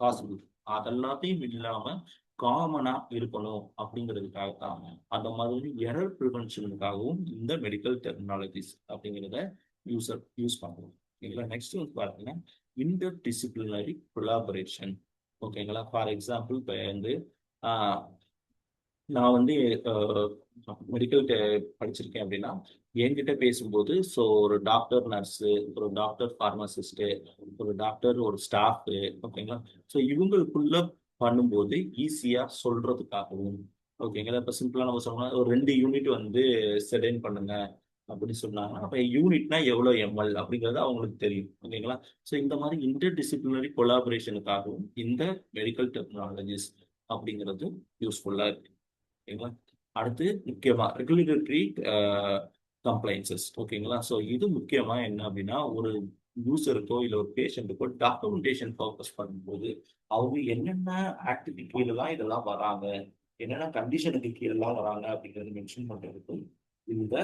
பாசிபிள். அதெல்லாத்தையும் இல்லாம காமனா இருக்கணும் அப்படிங்கிறதுக்காக தான் அந்த மாதிரி எரர் ப்ரிவென்ஷனுக்காகவும் இந்த மெடிக்கல் டெக்னாலஜிஸ் அப்படிங்கிறத யூஸ் பண்ணுவோம். ஓகேங்களா? நெக்ஸ்ட் வந்து பார்த்தீங்கன்னா இன்டர் டிசிப்ளினரி கொலாபரேஷன். ஓகேங்களா? ஃபார் எக்ஸாம்பிள் இப்போ வந்து நான் வந்து மெடிக்கல் படிச்சிருக்கேன் அப்படின்னா என்கிட்ட பேசும்போது ஸோ ஒரு டாக்டர் நர்ஸு, ஒரு டாக்டர் ஃபார்மசிஸ்ட்டு, ஒரு டாக்டர், ஒரு ஸ்டாஃபு. ஓகேங்களா? ஸோ இவங்களுக்குள்ள பண்ணும்போது ஈஸியா சொல்றதுக்காகவும். ஓகேங்களா? இப்போ சிம்பிளா நம்ம சொன்னோம்னா ஒரு 2 யூனிட் வந்து செடைன் பண்ணுங்க அப்படி சொன்னாங்கன்னா அப்ப யூனிட்னா எவ்வளவு எம்எல் அப்படிங்கிறது அவங்களுக்கு தெரியும். ஓகேங்களா? ஸோ இந்த மாதிரி இன்டர் டிசிப்ளினரி கொலாபரேஷனுக்காகவும் இந்த மெடிக்கல் டெக்னாலஜிஸ் அப்படிங்கிறது யூஸ்ஃபுல்லா இருக்கு. ஓகேங்களா? அடுத்து முக்கியமா ரெகுலேட்டரி கம்ப்ளைன்சஸ். ஓகேங்களா? ஸோ இது முக்கியமா என்ன அப்படின்னா ஒரு யூசருக்கோ இல்லை ஒரு பேஷண்ட்டுக்கோ டாக்குமெண்டேஷன் ஃபோக்கஸ் பண்ணும்போது அவங்க என்னென்ன ஆக்டிவிட்டி கீழெல்லாம் இதெல்லாம் வராங்க, என்னென்ன கண்டிஷனுக்கு கீழெல்லாம் வராங்க அப்படிங்கிறது மென்ஷன் பண்றதுக்கு இந்த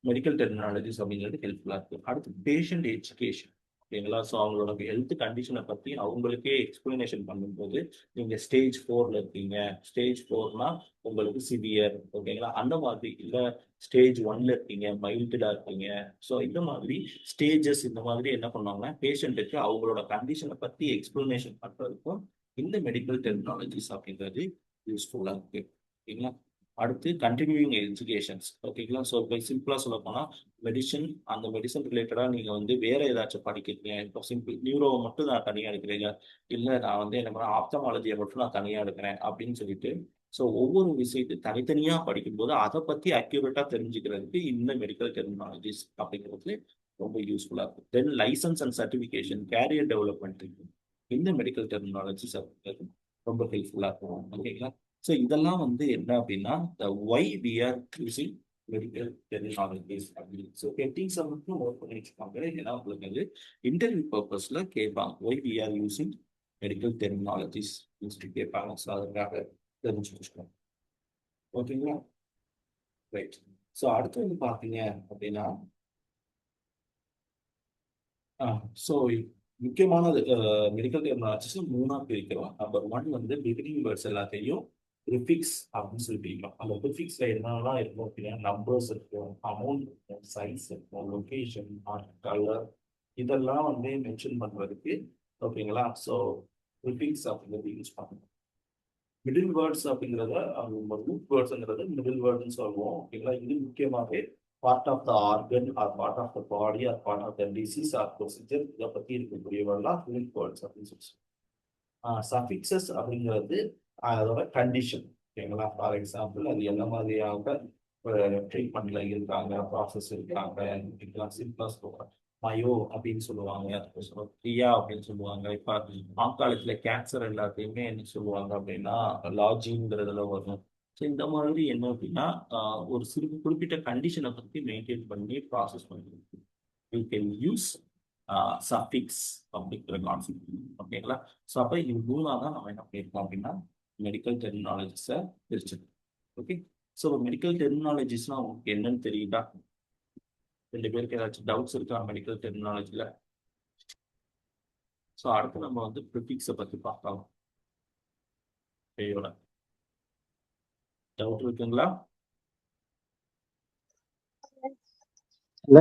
மெடிக்கல் டெர்மினாலஜிஸ் அப்படிங்கிறது ஹெல்ப்ஃபுல்லாக இருக்கு. அடுத்து பேஷண்ட் எஜுகேஷன். ஓகேங்களா? ஸோ அவங்களோட ஹெல்த் கண்டிஷனை பற்றி அவங்களுக்கே எக்ஸ்பிளனேஷன் பண்ணும்போது நீங்கள் ஸ்டேஜ் 4ல இருக்கீங்க, ஸ்டேஜ் 4னா உங்களுக்கு சிவியர், ஓகேங்களா? அந்த மாதிரி இல்லை ஸ்டேஜ் 1ல இருக்கீங்க, மைல்டா இருக்கீங்க. ஸோ இந்த மாதிரி ஸ்டேஜஸ் இந்த மாதிரி என்ன பண்ணுவாங்கன்னா பேஷண்ட்டுக்கு அவங்களோட கண்டிஷனை பற்றி எக்ஸ்பிளனேஷன் பண்ணுறதுக்கும் இந்த மெடிக்கல் டெர்மினாலஜிஸ் அப்படிங்கிறது யூஸ்ஃபுல்லாக இருக்கு. ஓகேங்களா? அடுத்து கண்டினியூயிங் எஜுகேஷன்ஸ். ஓகேங்களா? ஸோ இப்போ சிம்பிளாக சொல்ல போனால் மெடிசன், அந்த மெடிசன் ரிலேட்டடாக நீங்கள் வந்து வேற ஏதாச்சும் படிக்கிறீங்க. இப்போ சிம்பிள் நியூரோவை மட்டும் நான் தனியாக எடுக்கிறீங்க, இல்லை நான் வந்து என்ன பண்ண ஆப்தமாலஜியை மட்டும் நான் தனியாக எடுக்கிறேன் அப்படின்னு சொல்லிட்டு ஸோ ஒவ்வொரு விஷயத்தை தனித்தனியாக படிக்கும்போது அதை பற்றி அக்யூரேட்டாக தெரிஞ்சுக்கிறதுக்கு இந்த மெடிக்கல் டெர்மினாலஜிஸ் அப்படிங்கிறது ரொம்ப யூஸ்ஃபுல்லாக இருக்கும். Then license and certification, career development இந்த மெடிக்கல் டெர்மினாலஜிஸ் அப்படிங்கிறது ரொம்ப ஹெல்ப்ஃபுல்லாக இருக்கும். ஓகேங்களா? ஸோ இதெல்லாம் வந்து என்ன அப்படின்னா the why we are using medical terminologies அப்படின்னு. ஸோ ஹெட்டிங்ஸை மட்டும் ஒர்க் பண்ணி வச்சுப்பாங்க. ஏன்னா உங்களுக்கு வந்து இன்டர்வியூ பர்பஸ்ல கேட்பாங்க why we are using medical terminologies சொல்லி கேட்பாங்க. ஸோ அதுக்காக தெரிஞ்சு வச்சுக்கோங்க. ஓகேங்களா? ரைட். ஸோ அடுத்து வந்து பார்த்தீங்க அப்படின்னா ஸோ முக்கியமான மெடிக்கல் டெர்மினாலஜிஸ் 3ஆ பிரிக்கிறோம். நம்பர் 1 வந்து பிகினிங் வேர்ட்ஸ் எல்லாத்தையும் ப்ரிஃபிக்ஸ் அப்படின்னு சொல்லி பிரிக்கிறோம். அந்த ப்ரிஃபிக்ஸ்ல என்னெல்லாம் இருக்கும் அப்படின்னா நம்பர்ஸ் இருக்கும், அமௌண்ட் இருக்கும், சைஸ் இருக்கும், லொகேஷன், கலர், இதெல்லாம் வந்து மென்ஷன் பண்றதுக்கு. ஓகேங்களா? ஸோ ப்ரிஃபிக்ஸ் அப்படிங்கிறது யூஸ் பண்ணுவோம். மிடில் வேர்ட்ஸ் அப்படிங்கிறத ரூட் வேர்ட்ஸ்ங்கிறது மிடில் வேர்ட்னு சொல்லுவோம். ஓகேங்களா? இது முக்கியமாகவே part of the organ or part of the body or part of the disease or procedure இதை பற்றி இருக்கக்கூடியவர்களாம் ரூட் வேர்ட்ஸ் அப்படின்னு சொல்லி. சஃபிக்சஸ் அப்படிங்கிறது அதோட கண்டிஷன். ஓகேங்களா? ஃபார் எக்ஸாம்பிள் அது என்ன மாதிரியாக ட்ரீட்மெண்ட்ல இருக்காங்க, ப்ராசஸ் இருக்காங்க, சிம்பிளா சொல்லுவாங்க. மயோ அப்படின்னு சொல்லுவாங்க, பிரியா அப்படின்னு சொல்லுவாங்க. இப்ப ஆங்காலஜில கேன்சர் எல்லாத்தையுமே என்ன சொல்லுவாங்க அப்படின்னா லாஜிங்கிறதுல வரும். ஸோ இந்த மாதிரி என்ன அப்படின்னா ஒரு குறிப்பிட்ட கண்டிஷனை பத்தி மெயின்டைன் பண்ணி ப்ராசஸ் பண்ணுறது யூ கேன் யூஸ் சஃபிக்ஸ் அப்படிங்கிற கான்செப்ட். ஓகேங்களா? ஸோ அப்போ இது 3ஆக தான் நம்ம என்ன பண்ணியிருக்கோம் அப்படின்னா மெடிக்கல் டெர்மினாலஜிஸை பிரிச்சிருக்கோம். ஓகே. ஸோ மெடிக்கல் டெர்மினாலஜிஸ்னா உங்களுக்கு என்னன்னு தெரியுதா? 2 பேருக்கு ஏதாச்சும் டவுட்ஸ் இருக்கா மெடிக்கல் டெர்மினாலஜியில்? ஸோ அடுத்து நம்ம வந்து ப்ரிஃபிக்ஸை பற்றி பார்க்கலாம். ஐயோட டவுட் இருக்குங்களா? இல்ல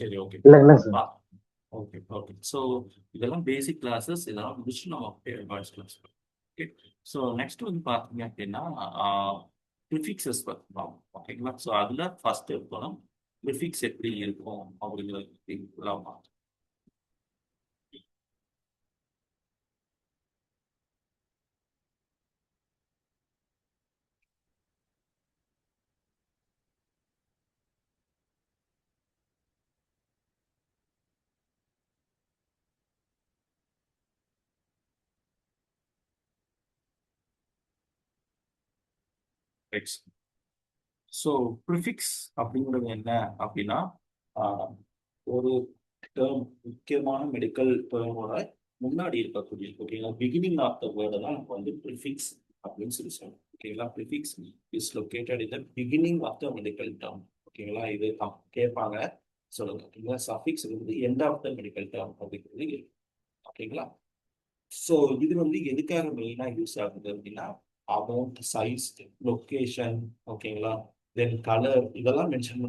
சரி, ஓகே. இல்ல சார். Okay okay. ஸோ இதெல்லாம் பேசிக் கிளாஸஸ். இதெல்லாம் முடிச்சு நம்ம advance class. Okay. So next வந்து பார்த்தீங்க அப்படின்னா ப்ரிஃபிக்ஸஸ் பார்க்கலாம். ஓகேங்களா? ஸோ அதில் ஃபர்ஸ்ட் இருக்கணும் ப்ரிஃபிக்ஸ் எப்படி இருக்கும் அப்படிங்கிறது பார்த்தோம். ஸோ ப்ரிஃபிக்ஸ் அப்படிங்கிறது என்ன அப்படின்னா ஆஹ், ஒரு டேர்ம், முக்கியமான மெடிக்கல் டேர்மோட முன்னாடி இருக்கக்கூடிய ஓகேங்களா பிகினிங் ஆஃப் த வேர்டை தான் நம்ம வந்து ப்ரிஃபிக்ஸ் அப்படின்னு சொல்லி சொல்லுவோம். ஓகேங்களா? Prefix is located in the beginning of the medical term. ஓகேங்களா? இது கேட்பாங்க. சொல்லுங்க. ஓகேங்களா? சஃபிக்ஸ் வந்து end of the medical term அப்படிங்கிறது. ஓகேங்களா? ஸோ இது வந்து எதுக்காக மெயினாக யூஸ் ஆகுது அப்படின்னா அமௌண்ட், சைஸ், லொக்கேஷன், ஓகேங்களா, தென் கலர், இதெல்லாம் மென்ஷன்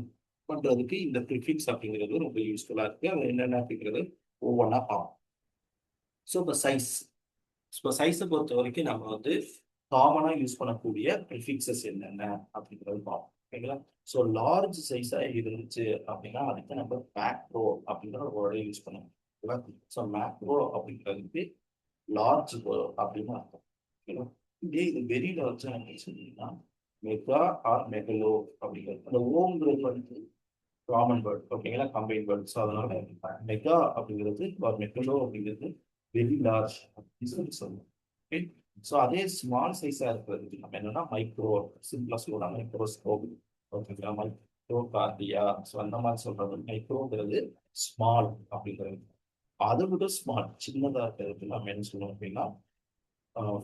பண்றதுக்கு இந்த ப்ரிஃபிக்ஸ் அப்படிங்கிறது ரொம்ப யூஸ்ஃபுல்லா இருக்கு. அது என்னென்ன அப்படிங்கிறது ஒவ்வொன்றா பார்ப்போம். ஸோ இப்போ சைஸை பொறுத்த வரைக்கும் நம்ம வந்து காமனாக யூஸ் பண்ணக்கூடிய ப்ரிஃபிக்ஸஸ் என்னென்ன அப்படிங்கிறது பார்ப்போம். ஓகேங்களா? ஸோ லார்ஜ் சைஸாக இருந்துச்சு அப்படின்னா அதுக்கு நம்ம மேக்ரோ அப்படிங்கிற ஒரு வேர்டை யூஸ் பண்ணுவோம். ஸோ மேக்ரோ அப்படிங்கிறதுக்கு லார்ஜ் அப்படின்னு அர்த்தம். ஓகேங்களா? இதே இது வெரி லார்ஜ் அப்படின்னு சொன்னீங்கன்னா மெகா ஆர் மெகலோ அப்படிங்கிறது. அந்த ஓங்கிறது வந்து காமன் வேர்ட். ஓகேங்களா? Combine word. ஸோ அதனால மெகா அப்படிங்கிறது மெகலோ அப்படிங்கிறது வெரி லார்ஜ் அப்படின்னு சொல்லி சொல்லுவோம். ஓகே. ஸோ அதே ஸ்மால் சைஸா இருக்கிறதுக்கு நம்ம என்னன்னா மைக்ரோ, சிம்பிளா சொல்லலாம் மைக்ரோஸ்கோப். ஓகேங்களா? மைக்ரோகார்டியா. ஸோ அந்த மாதிரி சொல்றது மைக்ரோங்கிறது ஸ்மால் அப்படிங்கிறது. அதை விட ஸ்மால் சின்னதா இருக்கிறது நம்ம என்ன சொல்லுவோம் அப்படின்னா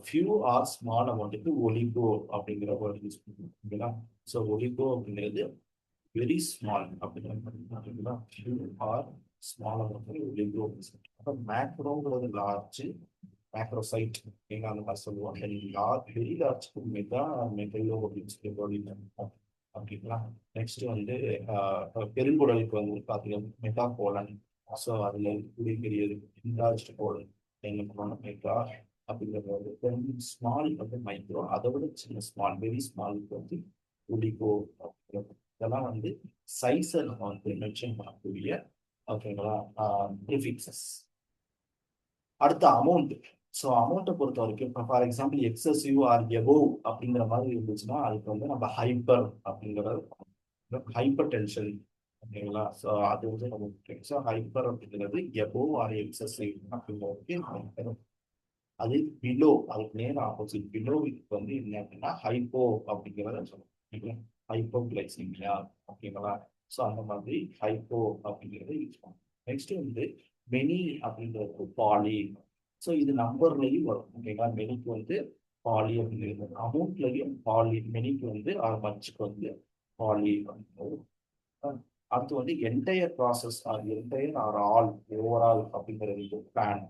ஃபியூ ஆர் ஸ்மால் அமௌண்ட்டுக்கு ஒலிகோ அப்படிங்கிற வேர்டு யூஸ் பண்ணுவோம் ஓகேங்களா. ஸோ ஒலிகோ அப்படிங்கிறது வெரி ஸ்மால் அப்படிங்கிற few R small amount oligo. அப்போ மேக்ரோங்கிறது லார்ஜ், மேக்ரோசைட் நீங்க அந்த மாதிரி சொல்லுவோம். வெரி லார்ஜ்க்கு மெகலோ அப்படின்னு சொல்லி வேர்டு ஓகேங்களா. நெக்ஸ்ட் வந்து பெருங்குடலுக்கு வந்து பார்த்தீங்கன்னா மெகாகோலன். ஸோ அதில் கூடிய பெரிய இன்லார்ஜ் கோலன் என்ன மெகா அப்படிங்கிறது வந்து ஸ்மால் வந்து மைக்ரோ, அதை விட சின்ன ஸ்மால் வெரி ஸ்மாலுக்கு வந்து ஒலிகோ அப்படிங்கிறது. இதெல்லாம் வந்து சைஸை நம்ம வந்து மென்ஷன் பண்ணக்கூடிய ஓகேங்களா ப்ரிஃபிக்ஸஸ். அடுத்த அமௌண்ட். ஸோ அமௌண்ட்டை பொறுத்த வரைக்கும் இப்போ for example excessive or above அப்படிங்கிற மாதிரி இருந்துச்சுன்னா அதுக்கு வந்து நம்ம ஹைப்பர் அப்படிங்கிற ஹைப்பர் டென்ஷன் ஓகேங்களா. ஸோ அது வந்து நம்ம முக்கியம். ஸோ ஹைப்பர் அப்படிங்கிறது எபோவ் ஆர் எக்ஸசிவ் அப்படிங்கிறதுக்கு ஹைப்பர். அது பிலோ, அதுக்கு நேர் ஆப்போசிட் பிலோவுக்கு வந்து என்ன அப்படின்னா ஹைப்போ அப்படிங்கிறத சொல்லுவோம். ஹைப்போ கிளைசிமியா ஓகேங்களா. ஸோ அந்த மாதிரி ஹைப்போ அப்படிங்கிறத யூஸ் பண்ணுவோம். நெக்ஸ்ட் வந்து மெனி அப்படிங்கிறது பாலி. ஸோ இது நம்பர்லையும் வரும் ஓகேங்களா. மெனிக்கு வந்து பாலி அப்படிங்கிறது, அமௌண்ட்லையும் பாலி, மெனிக்கு வந்து ஆர் மச்சுக்கு வந்து பாலி அப்படிங்கிறது. அடுத்து வந்து entire process or entire or all overall அப்படிங்கிறது பிளான்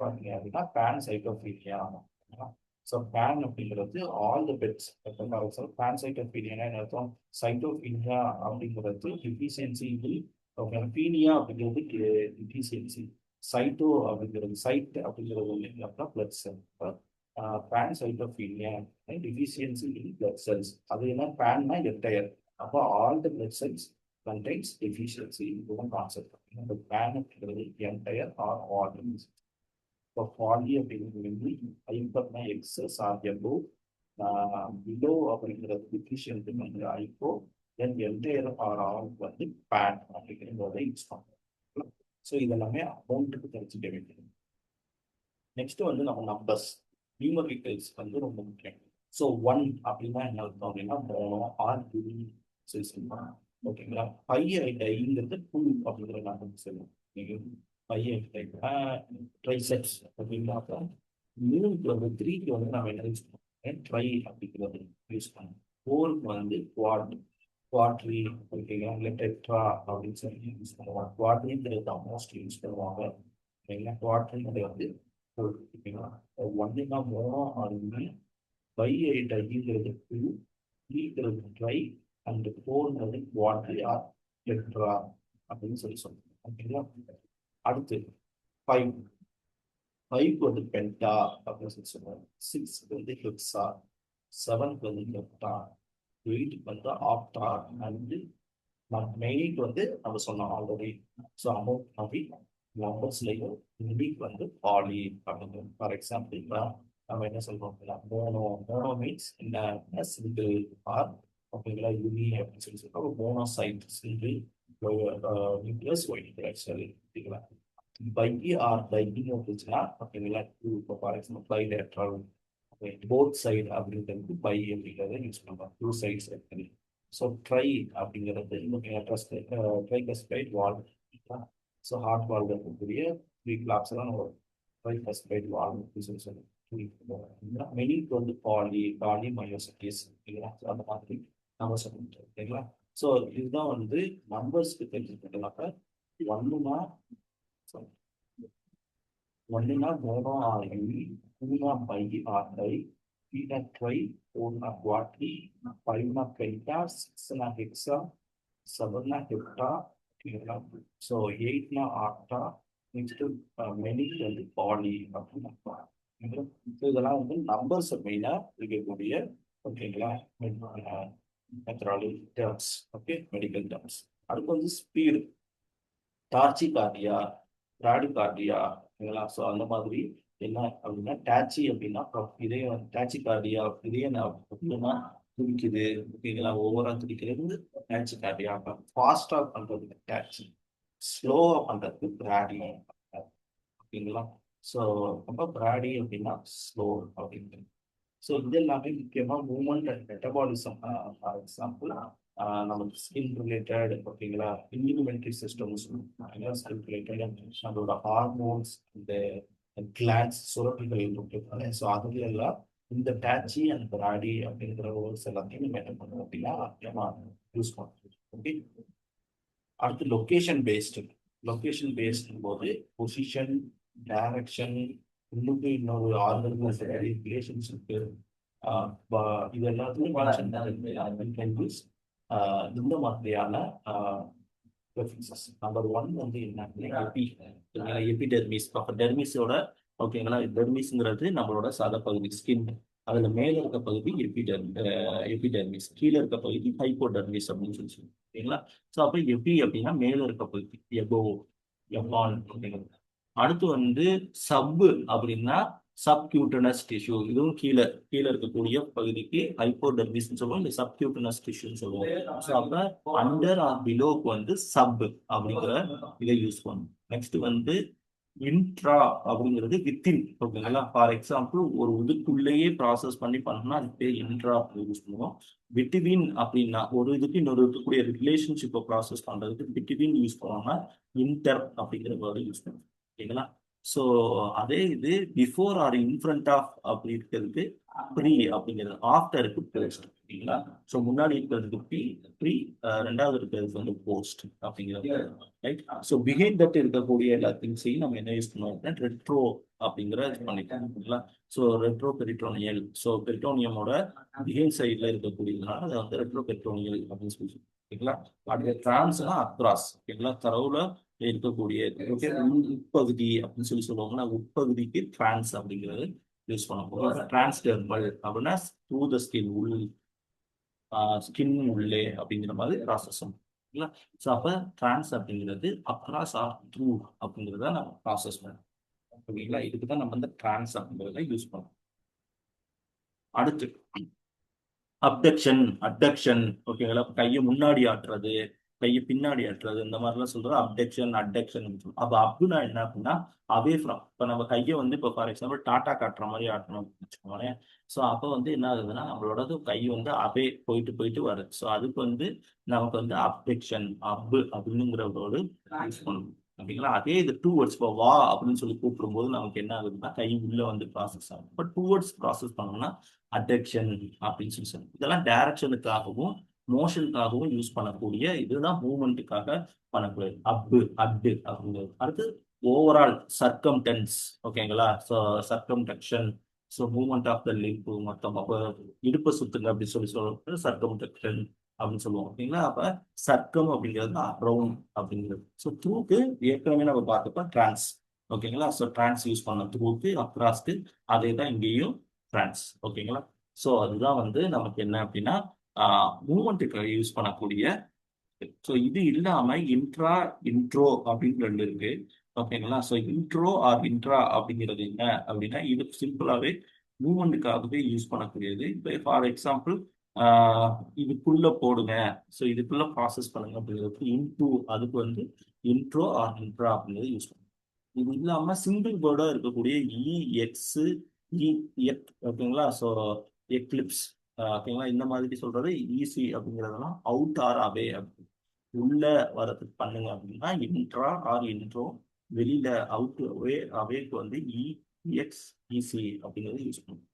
பார்த்தீங்க அப்படின்னா பேன் சைட்டோபீனியா. ஸோ பேன் அப்படிங்கிறது all the beds. Pan cytopenia அர்த்தம் சைட்டோபீனியா அப்படிங்கிறது டிஃபிஷியன்சி, பீனியா அப்படிங்கிறது டிஃபிஷியன்சி, சைட்டோ அப்படிங்கிறது சைட் அப்படிங்கிறது அப்படின்னா blood cell. Pan cytopenia deficiency in blood cells. அது என்ன பேன்னா என்டையர். அப்போ all the blood cells contains deficiency in concept. The pan அப்படிங்கிறது entire or all. இப்போ பாலி அப்படிங்கிறது ஹைப்பர்னா எக்ஸஸ் ஆர் எபோ, பிலோ அப்படிங்கிறது டிஃபிஷியன்ட் வந்து hypo, then entire or all வந்து பேன் அப்படிங்கிறத யூஸ் பண்ணுறோம். ஸோ இதெல்லாமே அமௌண்ட்டுக்கு தெரிஞ்சுக்க வேண்டியது. நெக்ஸ்ட் வந்து நம்ம நம்பர்ஸ் நியூமரிக்கல்ஸ் வந்து ரொம்ப முக்கியம். ஸோ ஒன் அப்படின்னா என்ன அர்த்தம் அப்படின்னா மோனோ ஆர் யூனி ஓகேங்களா. பையங்கிறது டூ அப்படிங்கிற நம்பர் சொல்லுவோம். பையன் ட்ரைசெப்ஸ் அப்படின்னா மூணுக்கு வந்து த்ரீக்கு வந்து நம்ம என்ன யூஸ் பண்ணுவோம் ட்ரை அப்படிங்கிறது யூஸ் பண்ணுவோம். ஃபோருக்கு வந்து குவாட்ரி ஓகேங்களா, இல்லை டெட்ரா அப்படின்னு சொல்லி யூஸ் பண்ணுவாங்க. குவாட்ரிங்கிறது தான் மோஸ்ட் யூஸ் பண்ணுவாங்க ஓகேங்களா. குவாட்ரிங்கிறது வந்து ஓகேங்களா. ஒன்னுனா மோனோ ஆறுமே, பை ஐங்கிறது டூ, த்ரீங்கிறது ட்ரை, அண்ட் ஃபோர்ங்கிறது குவாட்ரி ஆர் டெட்ரா அப்படின்னு சொல்லி சொல்லுவோம் ஓகேங்களா. அடுத்து ஃபைவ், ஃபைவ்க்கு வந்து பென்டா அப்படின்னு சொல்லி சொல்லுவாங்க. சிக்ஸ்க்கு வந்து ஹெக்ஸா, செவன்க்கு வந்து ஹெப்டா, எயிட்டுக்கு வந்து ஆப்டா, அண்ட் மெயினுக்கு வந்து நம்ம சொன்னோம் ஆல்ரெடி. ஸோ அமௌண்ட் அப்படி நம்பர்ஸ்லையும் யூனிக் வந்து பாலி அப்படிங்கிறது. ஃபார் எக்ஸாம்பிள் நம்ம என்ன சொல்றோம் அப்படின்னா மோனோ மீன்ஸ் என்ன சிங்கிள் ஆர் ஓகேங்களா. யூனி அப்படின்னு சொல்லி சொல்றோம். Monocyte single nucleus white blood cell ஓகேங்களா. பை ஆர் டைக்கிங் வந்துச்சுன்னா ஓகேங்களா. இப்போ for example bilateral both side அப்படிங்கிறது பை அப்படிங்கிறத யூஸ் பண்ணுறோம். டூ சைட்ஸ் இருக்குது. ஸோ ட்ரை அப்படிங்கிறது ட்ரைகஸ்பைட் வால். ஸோ ஹார்ட் வால் இருக்கக்கூடிய த்ரீ கிளாப்ஸ் எல்லாம் நம்ம ட்ரைகஸ்பைட் வால் அப்படின்னு சொல்லி மெனிக்கு வந்து பாலி மயோசிட்டிஸ் இல்லைங்களா. ஸோ அந்த மாதிரி நம்ம சொல்லிட்டு ஓகேங்களா. ஸோ இதுதான் வந்து நம்பர்ஸ்க்கு தெரிஞ்சுக்கிட்டனாக்க ஒன்னுனா மோனோ ஆர் யூனி, டூனா பை ஆர் டை, த்ரீனா ட்ரை, ஃபோர்னா குவாட்ரி, ஃபைவ்னா பென்டா, சிக்ஸ்னா ஹெக்ஸா, செவன்னா ஹெப்டா ஓகேங்களா. ஸோ எயிட்னா ஆக்டா, நெக்ஸ்ட் மெனிக்கு வந்து பாலி அப்படின்னு. ஸோ இதெல்லாம் வந்து நம்பர்ஸ் மெயினாக இருக்கக்கூடிய ஓகேங்களா methodology terms okay medical terms. அடுத்து வந்து ஸ்பீடு, டார்ச்சிகார்டியா, பிராடிகார்டியா ஓகேங்களா. ஸோ அந்த மாதிரி என்ன அப்படின்னா டாச்சி அப்படின்னா இதயம், டாச்சிகார்டியா இதயம் அப்படின்னா துடிக்குது ஓகேங்களா, ஓவரா துடிக்கிறது டாச்சிகார்டியா. ஃபாஸ்டா பண்றதுக்கு டாச்சி, ஸ்லோவா பண்றதுக்கு பிராடி ஓகேங்களா. ஸோ அப்போ பிராடி அப்படின்னா ஸ்லோ அப்படிங்கிறது. ஸோ இது எல்லாமே முக்கியமாக movement and metabolism. For example நமக்கு ஸ்கின் ரிலேட்டட் ஓகேங்களா இம்யூனிமெண்ட்ரி சிஸ்டம்ஸ் ஸ்கின் ரிலேட்டட் நம்மளோட ஹார்மோன்ஸ் இந்த கிளான்ஸ் சுரப்பிகள் இருக்கு ஸோ அதுல எல்லாம் இந்த பேட்சி அண்ட் பிராடி அப்படிங்கிற வேர்ட்ஸ் எல்லாத்தையும் நம்ம என்ன பண்ணணும் அப்படின்னா நம்ம யூஸ் பண்ணணும் ஓகே. அடுத்து லொகேஷன் பேஸ்டு போது பொசிஷன் டைரக்ஷன் இன்னும் இன்னொரு ஆர்கனைஸ் ரிலேஷன்ஷிப் இது எல்லாத்தையும் இந்த மாதிரியான ப்ரிஃபிக்ஸஸ். நம்பர் ஒன் வந்து என்ன எபிடெர்மிஸ். அப்போ டெர்மிஸோட ஓகேங்களா டெர்மிஸ்ங்கிறது நம்மளோட சாத பகுதி ஸ்கின். அதுல மேல இருக்க பகுதி எபிடெர்மிஸ், கீழே இருக்க பகுதி ஹைப்போடெர்மிஸ் அப்படின்னு சொல்லி சொல்லுவோம் ஓகேங்களா. ஸோ அப்போ எபி அப்படின்னா மேல இருக்க பகுதி எபோ எபான் அப்படிங்கிறது. அடுத்து வந்து சப் அப்படின்னா சப்கியூட்டனஸ் டிஷ்யூ, இதுவும் கீழே கீழே இருக்கக்கூடிய பகுதிக்கு ஹைப்போடெர்மிஸ் சொல்லுவோம், இந்த சப்கியூட்டனஸ் டிஷ்யூன்னு சொல்லுவோம். ஸோ அப்ப அண்டர் ஆர் பிலோக்கு வந்து சப் அப்படிங்கிற இதை யூஸ் பண்ணும். நெக்ஸ்ட் வந்து இன்ட்ரா அப்படிங்கிறது வித்தின் ஓகேங்களா. ஃபார் எக்ஸாம்பிள் ஒரு இதுக்குள்ளேயே ப்ராசஸ் பண்ணி பண்ணோம்னா அது பேர் இன்ட்ரா யூஸ் பண்ணுவோம். பிட்வீன் அப்படின்னா ஒரு இதுக்கு இன்னொரு இருக்கக்கூடிய ரிலேஷன்ஷிப்பை ப்ராசஸ் பண்றதுக்கு பிட்வீன் யூஸ் பண்ணோம்னா இன்டர் அப்படிங்கிற வேர்டு யூஸ் பண்ணுவோம் ஓகேங்களா. ஸோ அதே இது பிஃபோர் ஆர் இன்ஃப்ரண்ட் ஆஃப் அப்படி இருக்கிறதுக்கு ப்ரீ அப்படிங்கிறது, ஆஃப்டருக்கு போஸ்ட் ஓகேங்களா. ஸோ முன்னாடி இருக்கிறதுக்கு ப்ரீ, ரெண்டாவது இருக்கிறதுக்கு வந்து போஸ்ட் அப்படிங்கிறது ரைட். ஸோ பிஹைண்ட் தட் இருக்கக்கூடிய எல்லா திங்ஸையும் நம்ம என்ன யூஸ் பண்ணுவோம் அப்படின்னா ரெட்ரோ அப்படிங்கிற பண்ணிக்கலாம் ஓகேங்களா. ஸோ ரெட்ரோ பெரிட்டோனியல், ஸோ பெரிட்டோனியமோட பிஹைண்ட் சைட்ல இருக்கக்கூடியதுனால அதை வந்து ரெட்ரோ பெரிட்டோனியல் அப்படின்னு சொல்லி ஓகேங்களா. அடுத்த டிரான்ஸ்னா அக்ராஸ் ஓகேங்களா, தரவுல இருக்கக்கூடிய உட்பகுதி அப்படின்னு சொல்லி சொல்லுவாங்கன்னா உட்பகுதிக்கு டிரான்ஸ் அப்படிங்கிறது யூஸ் பண்ண போகிறோம். டிரான்ஸ்டெர்மல் அப்படின்னா த்ரூ த ஸ்கின், உள் ஸ்கின் உள்ளே அப்படிங்கிற மாதிரி ப்ராசஸ் ஓகேங்களா. ஸோ அப்போ டிரான்ஸ் அப்படிங்கிறது அக்ராஸ் ஆர் த்ரூ அப்படிங்கிறத நம்ம ப்ராசஸ் பண்ணோம் ஓகேங்களா. இதுக்கு தான் நம்ம இந்த டிரான்ஸ் அப்படிங்கிறத யூஸ் பண்ணோம். அடுத்து அப்டக்ஷன் ஓகேங்களா, கையை முன்னாடி ஆட்டுறது கையை பின்னாடி ஆட்டுறது இந்த மாதிரிலாம் சொல்றது அப்டக்ஷன் சொல்லுவோம். அப்போ அப்னா என்ன அப்படின்னா அவே ஃப்ரம். இப்போ நம்ம கையை வந்து இப்போ ஃபார் எக்ஸாம்பிள் டாட்டா காட்டுற மாதிரி ஆட்டணும் வச்சுக்கோங்களேன். ஸோ அப்போ வந்து என்ன ஆகுதுன்னா நம்மளோட கை வந்து அவே போயிட்டு போயிட்டு வருது. ஸோ அதுக்கு வந்து நமக்கு வந்து அப்டக்ஷன் அப்படிங்கிறதோடு யூஸ் பண்ணணும் ஓகேங்களா. அதே இது டூ வேர்ட்ஸ் இப்போ வா அப்படின்னு சொல்லி கூப்பிடும்போது நமக்கு என்ன ஆகுதுன்னா கை உள்ள வந்து ப்ராசஸ் ஆகும். இப்போ டூ வேர்ட்ஸ் ப்ராசஸ் பண்ணோம்னா அடெக்ஷன் அப்படின்னு சொல்லி சொல்லுவோம். இதெல்லாம் டைரக்ஷனுக்காகவும் மோஷனுக்காகவும் யூஸ் பண்ணக்கூடிய, இதுதான் மூவ்மெண்ட்டுக்காக பண்ணக்கூடியது அட்டு அப்படிங்கிறது. அடுத்து ஓவரால் சர்க்கம்டன்ஸ் ஓகேங்களா. So circumduction, so movement of the limb மொத்தம். அப்போ இடுப்பை சுத்துங்க அப்படின்னு சொல்லி சொல்றது சர்க்கம்டக்ஷன் அப்படின்னு சொல்லுவோம் ஓகேங்களா. அப்ப சர்க்கம் அப்படிங்கிறது அரௌண்ட் அப்படிங்கிறது. ஸோ த்ரூக்கு ஏற்கனவே நம்ம பார்த்தப்ப டிரான்ஸ் ஓகேங்களா. ஸோ டிரான்ஸ் யூஸ் பண்ண த்ரூக்கு அக்ராஸ்க்கு அதே தான் இங்கேயும் டிரான்ஸ் ஓகேங்களா. ஸோ அதுதான் வந்து நமக்கு என்ன அப்படின்னா மூவ்மெண்ட்டுக்கு யூஸ் பண்ணக்கூடிய. ஸோ இது இல்லாம இன்ட்ரோ அப்படின்னு ரெண்டு இருக்கு ஓகேங்களா. ஸோ இன்ட்ரோ ஆர் இன்ட்ரா அப்படிங்கிறது என்ன அப்படின்னா இது சிம்பிளாவே மூவ்மெண்ட்டுக்காகவே யூஸ் பண்ணக்கூடியது. இப்போ ஃபார் எக்ஸாம்பிள் இதுக்குள்ள போடுங்க, ஸோ இதுக்குள்ள ப்ராசஸ் பண்ணுங்க அப்படிங்கிறது இன்டூ, அதுக்கு வந்து இன்ட்ரோ ஆர் இன்ட்ரா அப்படிங்கிறது யூஸ் பண்ணும். இது இல்லாம சிங்கிள் வேர்டா இருக்கக்கூடிய எக்ஸ் எக் ஓகேங்களா. ஸோ எக்லிப்ஸ் ஓகேங்களா, இந்த மாதிரி சொல்றது ஈஸி அப்படிங்கிறதெல்லாம் அவுட் ஆர் அவே அப்படி உள்ள வரதுக்கு பண்ணுங்க அப்படின்னா இன்ட்ரா ஆர் இன்ட்ரோ, வெளியில அவுட் அவேக்கு வந்து எக்ஸ் ஈசி அப்படிங்கிறது யூஸ் பண்ணும்.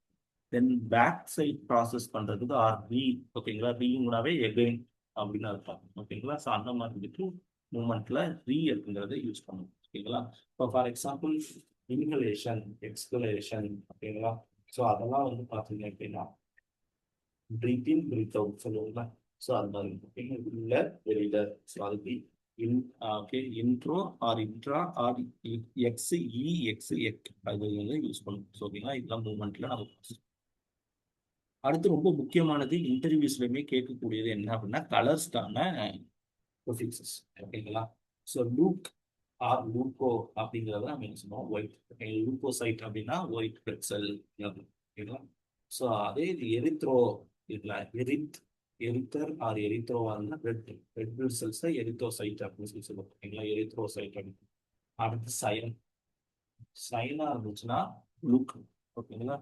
தென் பேக் சைட் ப்ராசஸ் பண்றதுக்கு ஆர் ரீ ஓகேங்களா. ரீங்னாவே எகைன் அப்படின்னு அர்த்தம் ஓகேங்களா. ஸோ அந்த மாதிரி இதுக்கு மூமெண்ட்ல ரீ அப்படிங்கிறத யூஸ் பண்ணும் ஓகேங்களா. இப்போ ஃபார் எக்ஸாம்பிள் இன்ஹலேஷன் எக்ஸ்கலேஷன் ஓகேங்களா. ஸோ அதெல்லாம் வந்து பார்த்தீங்க அப்படின்னா பிரீத் இன் பிரீத் அவுட் சொல்லுவாங்க. ஸோ அது மாதிரி ஓகேங்க, உள்ள வெளியில. ஸோ அதுக்கு okay intro or intra or ex எக் அது வந்து யூஸ் பண்ணும். ஸோ ஓகேங்களா, இதெல்லாம் மூவ்மெண்ட்ல நம்ம. அடுத்து ரொம்ப முக்கியமானது இன்டர்வியூஸ்லயுமே கேட்கக்கூடியது என்ன அப்படின்னா கலர்ஸ்க்கான ப்ரிஃபிக்ஸஸ் ஓகேங்களா. ஸோ லூக் ஆர் லூக்கோ அப்படிங்கிறத நம்ம என்ன சொல்லுவோம் ஒயிட். லூக்கோசைட் அப்படின்னா ஒயிட் பிளட் செல் ஓகேங்களா. ஸோ அதே இது எரித்ரோ இதுல எரித்தர் ஆர் எரித்ரோவா இருந்தால் ரெட் பிளட் செல்ஸை எரித்ரோசைட் அப்படின்னு சொல்லி சொல்லுவோம் ஓகேங்களா. எரித்ரோசைட் அப்படின்னு. அடுத்து சைனா இருந்துச்சுன்னா லுக் ஓகேங்களா.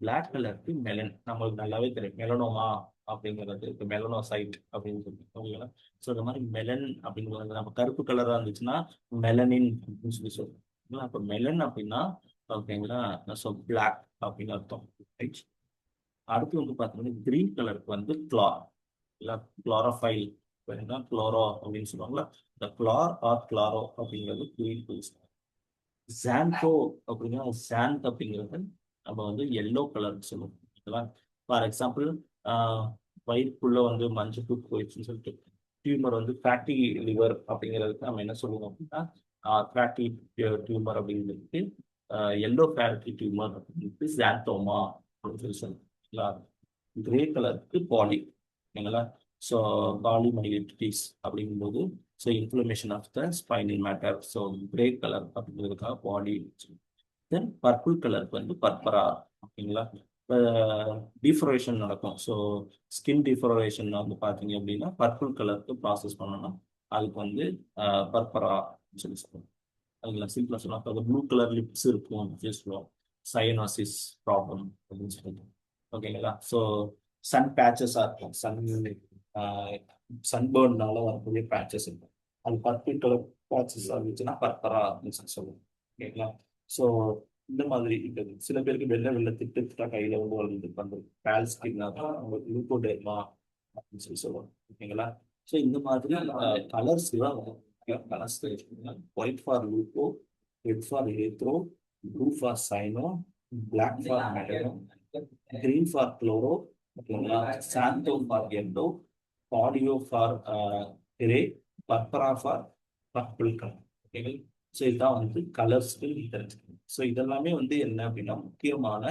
பிளாக் கலருக்கு மெலன் நம்மளுக்கு நல்லாவே தெரியும் மெலனோமா அப்படிங்கிறது இப்போ மெலனோசைட் அப்படின்னு சொல்லி ஓகேங்களா. ஸோ இந்த மாதிரி மெலன் அப்படிங்கிறது நம்ம கருப்பு கலராக இருந்துச்சுன்னா மெலனின் அப்படின்னு சொல்லி சொல்லுவோம். அப்போ மெலன் அப்படின்னா ஓகேங்களா, ஸோ பிளாக் அப்படின்னு அர்த்தம். ரைட். அடுத்து வந்து பார்த்தீங்கன்னா கிரீன் கலருக்கு வந்து கிளார் இல்லை குளோரோஃபைல் குளோரோ அப்படின்னு சொல்லுவாங்களா. இந்த குளார் ஆர் கிளாரோ அப்படிங்கிறது கிரீன் கலர். ஜான்தோ அப்படின்னா சாந்த் அப்படிங்கிறது நம்ம வந்து எல்லோ கலர் சொல்லுவோம். ஓகேங்களா. ஃபார் எக்ஸாம்பிள் வயிற்றுக்குள்ள வந்து மஞ்சள் தூக்கு போயிடுச்சுன்னு சொல்லிட்டு டியூமர் வந்து ஃபேட்டி லிவர் அப்படிங்கிறதுக்கு நம்ம என்ன சொல்லுவோம் அப்படின்னா ஃபேட்டி டியூமர் அப்படிங்கிறதுக்கு எல்லோ ஃபேட்டி டியூமர் அப்படிங்கிறது ஜான்தோமா அப்படின்னு சொல்லி சொல்லுவோம். கிரே கலருக்கு பாலி ஓகேங்களா. ஸோ பாலிமைலிட்டிஸ் அப்படிங்கும்போது so inflammation of the spinal matter. So grey colour அப்படிங்கிறதுக்காக பாடி. தென் பர்பிள் கலருக்கு வந்து பர்பரா ஓகேங்களா. இப்போ டிஃபரேஷன் நடக்கும். ஸோ ஸ்கின் டிஃபரேஷன் வந்து பார்த்தீங்க அப்படின்னா பர்பிள் கலருக்கு ப்ராசஸ் பண்ணணும். அதுக்கு வந்து பர்பரா சொல்லி சொல்லுவோம். அதுல சிம்பிளா சொல்லலாம். இப்போ ப்ளூ கலர் லிப்ஸ் இருக்கும் அப்படின்னு சொல்லுவோம். சயனோசிஸ் ப்ராப்ளம் அப்படின்னு சொல்லிட்டு ஓகேங்களா. ஸோ சன் பேச்சஸாக இருக்கும். சன்பர்ன்னால வரக்கூடிய பேச்சஸ் இருக்கும். அது பர்பிள் கலர் பேச்சஸ் இருந்துச்சுன்னா பர்பரா அப்படின்னு சொல்லி சொல்லுவோம். ஓகேங்களா. ஸோ இந்த மாதிரி இருக்குது. சில பேருக்கு வெள்ளை வெள்ளை திட்டு திட்டா கையில வந்து வளர்ந்து வந்து பேல் ஸ்கின் அவங்களுக்கு லூக்கோடெர்மா அப்படின்னு சொல்லி சொல்லுவோம். ஓகேங்களா. ஸோ இந்த மாதிரி கலர்ஸ் தான் colours white for leuko, red for erythro, blue for cyano, black for melano, green for chloro, ஓகேங்களா, xantho for yellow, polio for grey, purpura for purple colour. ஓகேங்களா. ஸோ இதுதான் வந்து கலர்ஸ்க்கு தெரிஞ்சுக்கணும். ஸோ இதெல்லாமே வந்து என்ன அப்படின்னா முக்கியமான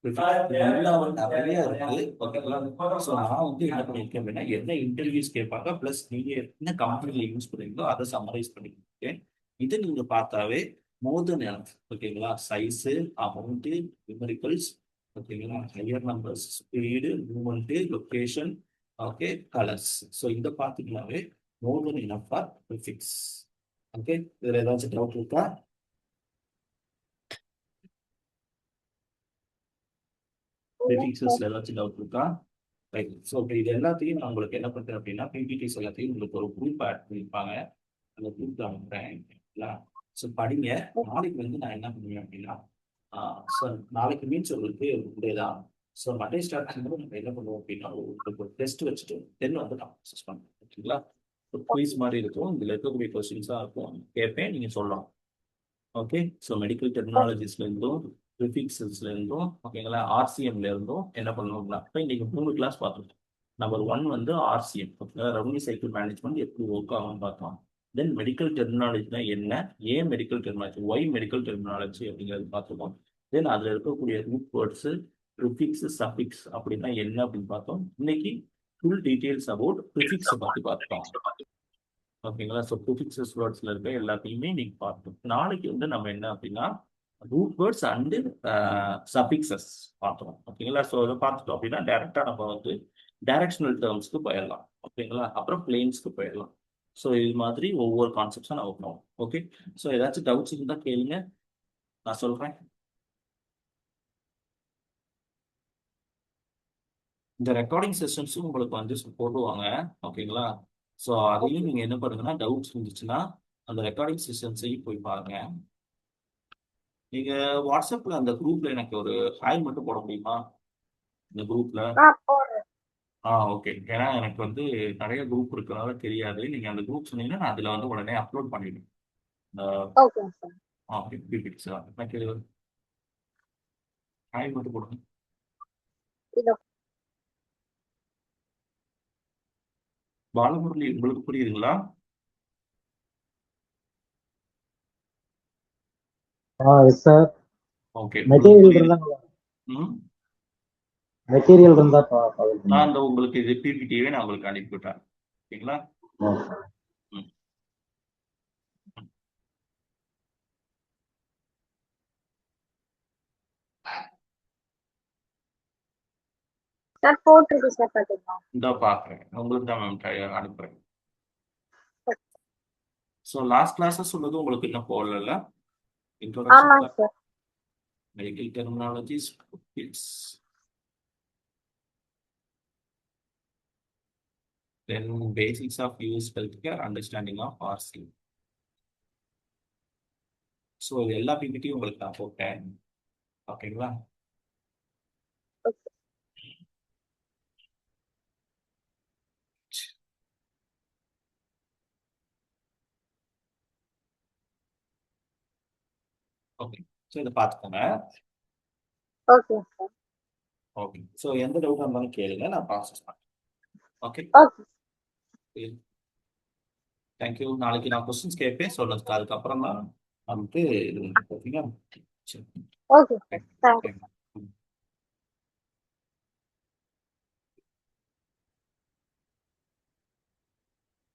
எல்லாம் நிறைய இருக்கு. ஓகேங்களா. ஸோ நான் வந்து என்ன பண்ணியிருக்கேன் அப்படின்னா என்ன இன்டர்வியூஸ் கேட்பாங்க பிளஸ் நீங்க என்ன கம்பெனில யூஸ் பண்ணுறீங்களோ அதை சம்மரைஸ் பண்ணிருக்கேன். இது நீங்க பார்த்தாவே மோர் தென் எனஃப். ஓகேங்களா. சைஸு, அமௌண்ட், நியூமரிக்கல்ஸ், ஓகேங்களா, higher numbers, speed, movement, location, okay, colours. So இதை பார்த்தீங்கன்னாவே more than enough for prefix. Okay. இதுல ஏதாச்சும் டவுட் இருக்கா? ப்ரிஃபிக்ஸஸ்ல ஏதாச்சும் டவுட் இருக்கா? ரைட். ஸோ இப்போ இது எல்லாத்தையும் நான் உங்களுக்கு என்ன பண்ணுறேன் அப்படின்னா பிபிடிஸ் எல்லாத்தையும் உங்களுக்கு ஒரு குரூப் ஆட் பண்ணியிருப்பாங்க. அந்த குரூப்ல அனுப்புறேன். ஸோ படிங்க. நாளைக்கு வந்து நான் என்ன பண்ணுவேன் அப்படின்னா ஸோ நாளைக்கு மீன்ஸ் உங்களுக்கு டே தான். ஸோ மண்டே ஸ்டார்ட் பண்ணும்போது நம்ம என்ன பண்ணுவோம் அப்படின்னா உங்களுக்கு ஒரு டெஸ்ட் வச்சுட்டு தென் வந்து நான் ப்ராசஸ் பண்ணுவேன். ஓகேங்களா. ஒரு குயிஸ் மாதிரி இருக்கும். இதில் இருக்கக்கூடிய கொஸ்டின்ஸாக இருக்கும். கேட்பேன், நீங்கள் சொல்லலாம். ஓகே. ஸோ மெடிக்கல் டெக்னாலஜிஸ்ல இருந்தும் ப்ரிஃபிக்ஸஸ்ல இருந்தும் ஓகேங்களா ஆர்சிஎம்ல இருந்தும் என்ன பண்ணணும்னா இப்போ இன்னைக்கு 3 கிளாஸ் பார்த்துருக்கோம். நம்பர் 1 வந்து ஆர்சிஎம் ரெவன்யூ சைக்கிள் மேனேஜ்மெண்ட் எப்படி ஒர்க் ஆகும்னு பார்த்தோம். தென் மெடிக்கல் டெர்மினாலஜினா என்ன, ஏன் medical terminology, why medical terminology அப்படிங்கிறது பார்த்துருக்கோம். தென் அதுல இருக்கக்கூடிய ரூட் வேர்ட்ஸ், ப்ரிஃபிக்ஸ், சஃபிக்ஸ் அப்படின்னா என்ன அப்படின்னு பார்த்தோம். இன்னைக்கு ஃபுல் டீடைல்ஸ் அபவுட் ப்ரிஃபிக்ஸை பற்றி பார்த்தோம். ஓகேங்களா. ஸோ ப்ரிஃபிக்ஸஸ் வேர்ட்ஸ்ல இருக்க எல்லாத்தையுமே நீங்க பார்க்கணும். நாளைக்கு வந்து நம்ம என்ன அப்படின்னா ரூட் வேர்ட்ஸ் அண்டு சஃபிக்ஸஸ் பார்த்தோம். ஓகேங்களா. ஸோ அதை பார்த்துட்டோம் அப்படின்னா டைரக்டா நம்ம வந்து டைரக்ஷனல் டேர்ம்ஸ்க்கு போயிடலாம். ஓகேங்களா. அப்புறம் பிளேன்ஸ்க்கு போயிடலாம். ஸோ இது மாதிரி ஒவ்வொரு கான்செப்ட்ஸும் நான் வைப்போம். ஓகே. ஸோ ஏதாச்சும் டவுட்ஸ் இருந்தால் கேளுங்க, நான் சொல்றேன். இந்த ரெக்கார்டிங் செஷன்ஸும் உங்களுக்கு வந்து போடுவாங்க. ஓகேங்களா. ஸோ அதையும் நீங்க என்ன பண்ணுங்கன்னா டவுட்ஸ் இருந்துச்சுன்னா அந்த ரெக்கார்டிங் செஷன்ஸையும் போய் பாருங்க. நீங்க வாட்ஸ்அப்ல அந்த குரூப்ல எனக்கு ஒரு ஹாய் மட்டும் போட முடியுமா இந்த குரூப்ல? ஓகே. ஏன்னா எனக்கு வந்து நிறைய குரூப் இருக்கிறனால தெரியாது. நீங்க அந்த குரூப் சொன்னீங்கன்னா நான் அதுல வந்து உடனே அப்லோட் பண்ணிடுவேன். Okay sir. பிபிடிஸ் எனக்கு ஹாய் மட்டும் போடுங்க. இதோ பாலமுரளி உங்களுக்கு புரியுதுங்களா? Yes sir. ஓகே. உங்களுக்கு மெட்டீரியல் புரியுது. இருந்தா ம். மெட்டீரியல் இருந்தா கால் நான் பண்ணுங்க. அந்த உங்களுக்கு இது பிபிடிவே நான் உங்களுக்கு அனுப்பிவிட்டேன். ஓகேங்களா. ம். சார் போட்டிருக்கு சார் பாத்தீங்களா? இந்த பாக்குறேன் உங்களுக்கு தான் மேம் அனுப்புறேன். ஸோ லாஸ்ட் கிளாஸஸ் சொன்னது உங்களுக்கு இன்னும் போடல. இன்ட்ரோடக்ஷன் ஆமாங்க sir. medical terminologies, it's then basics of US health care, understanding of RC. So எல்லா பிபிடியும் உங்களுக்கு நான் போட்டேன். ஓகேங்களா? ஓகே. ஓகே. ஸோ இதை பார்த்துக்கோங்க. Okay sir. ஓகே. ஸோ எந்த டவுட்டாக இருந்தாலும் கேளுங்க, நான் ப்ராசஸ் பண்ணேன். ஓகே. ஓகே. தேங்க்யூ. நாளைக்கு நான் கொஸ்டின்ஸ் கேட்பேன், சொல்லுங்க. அதுக்கப்புறம் தான் வந்துட்டு இது ஓகேங்களா? சரி. Okay sir. தேங்க்யூ.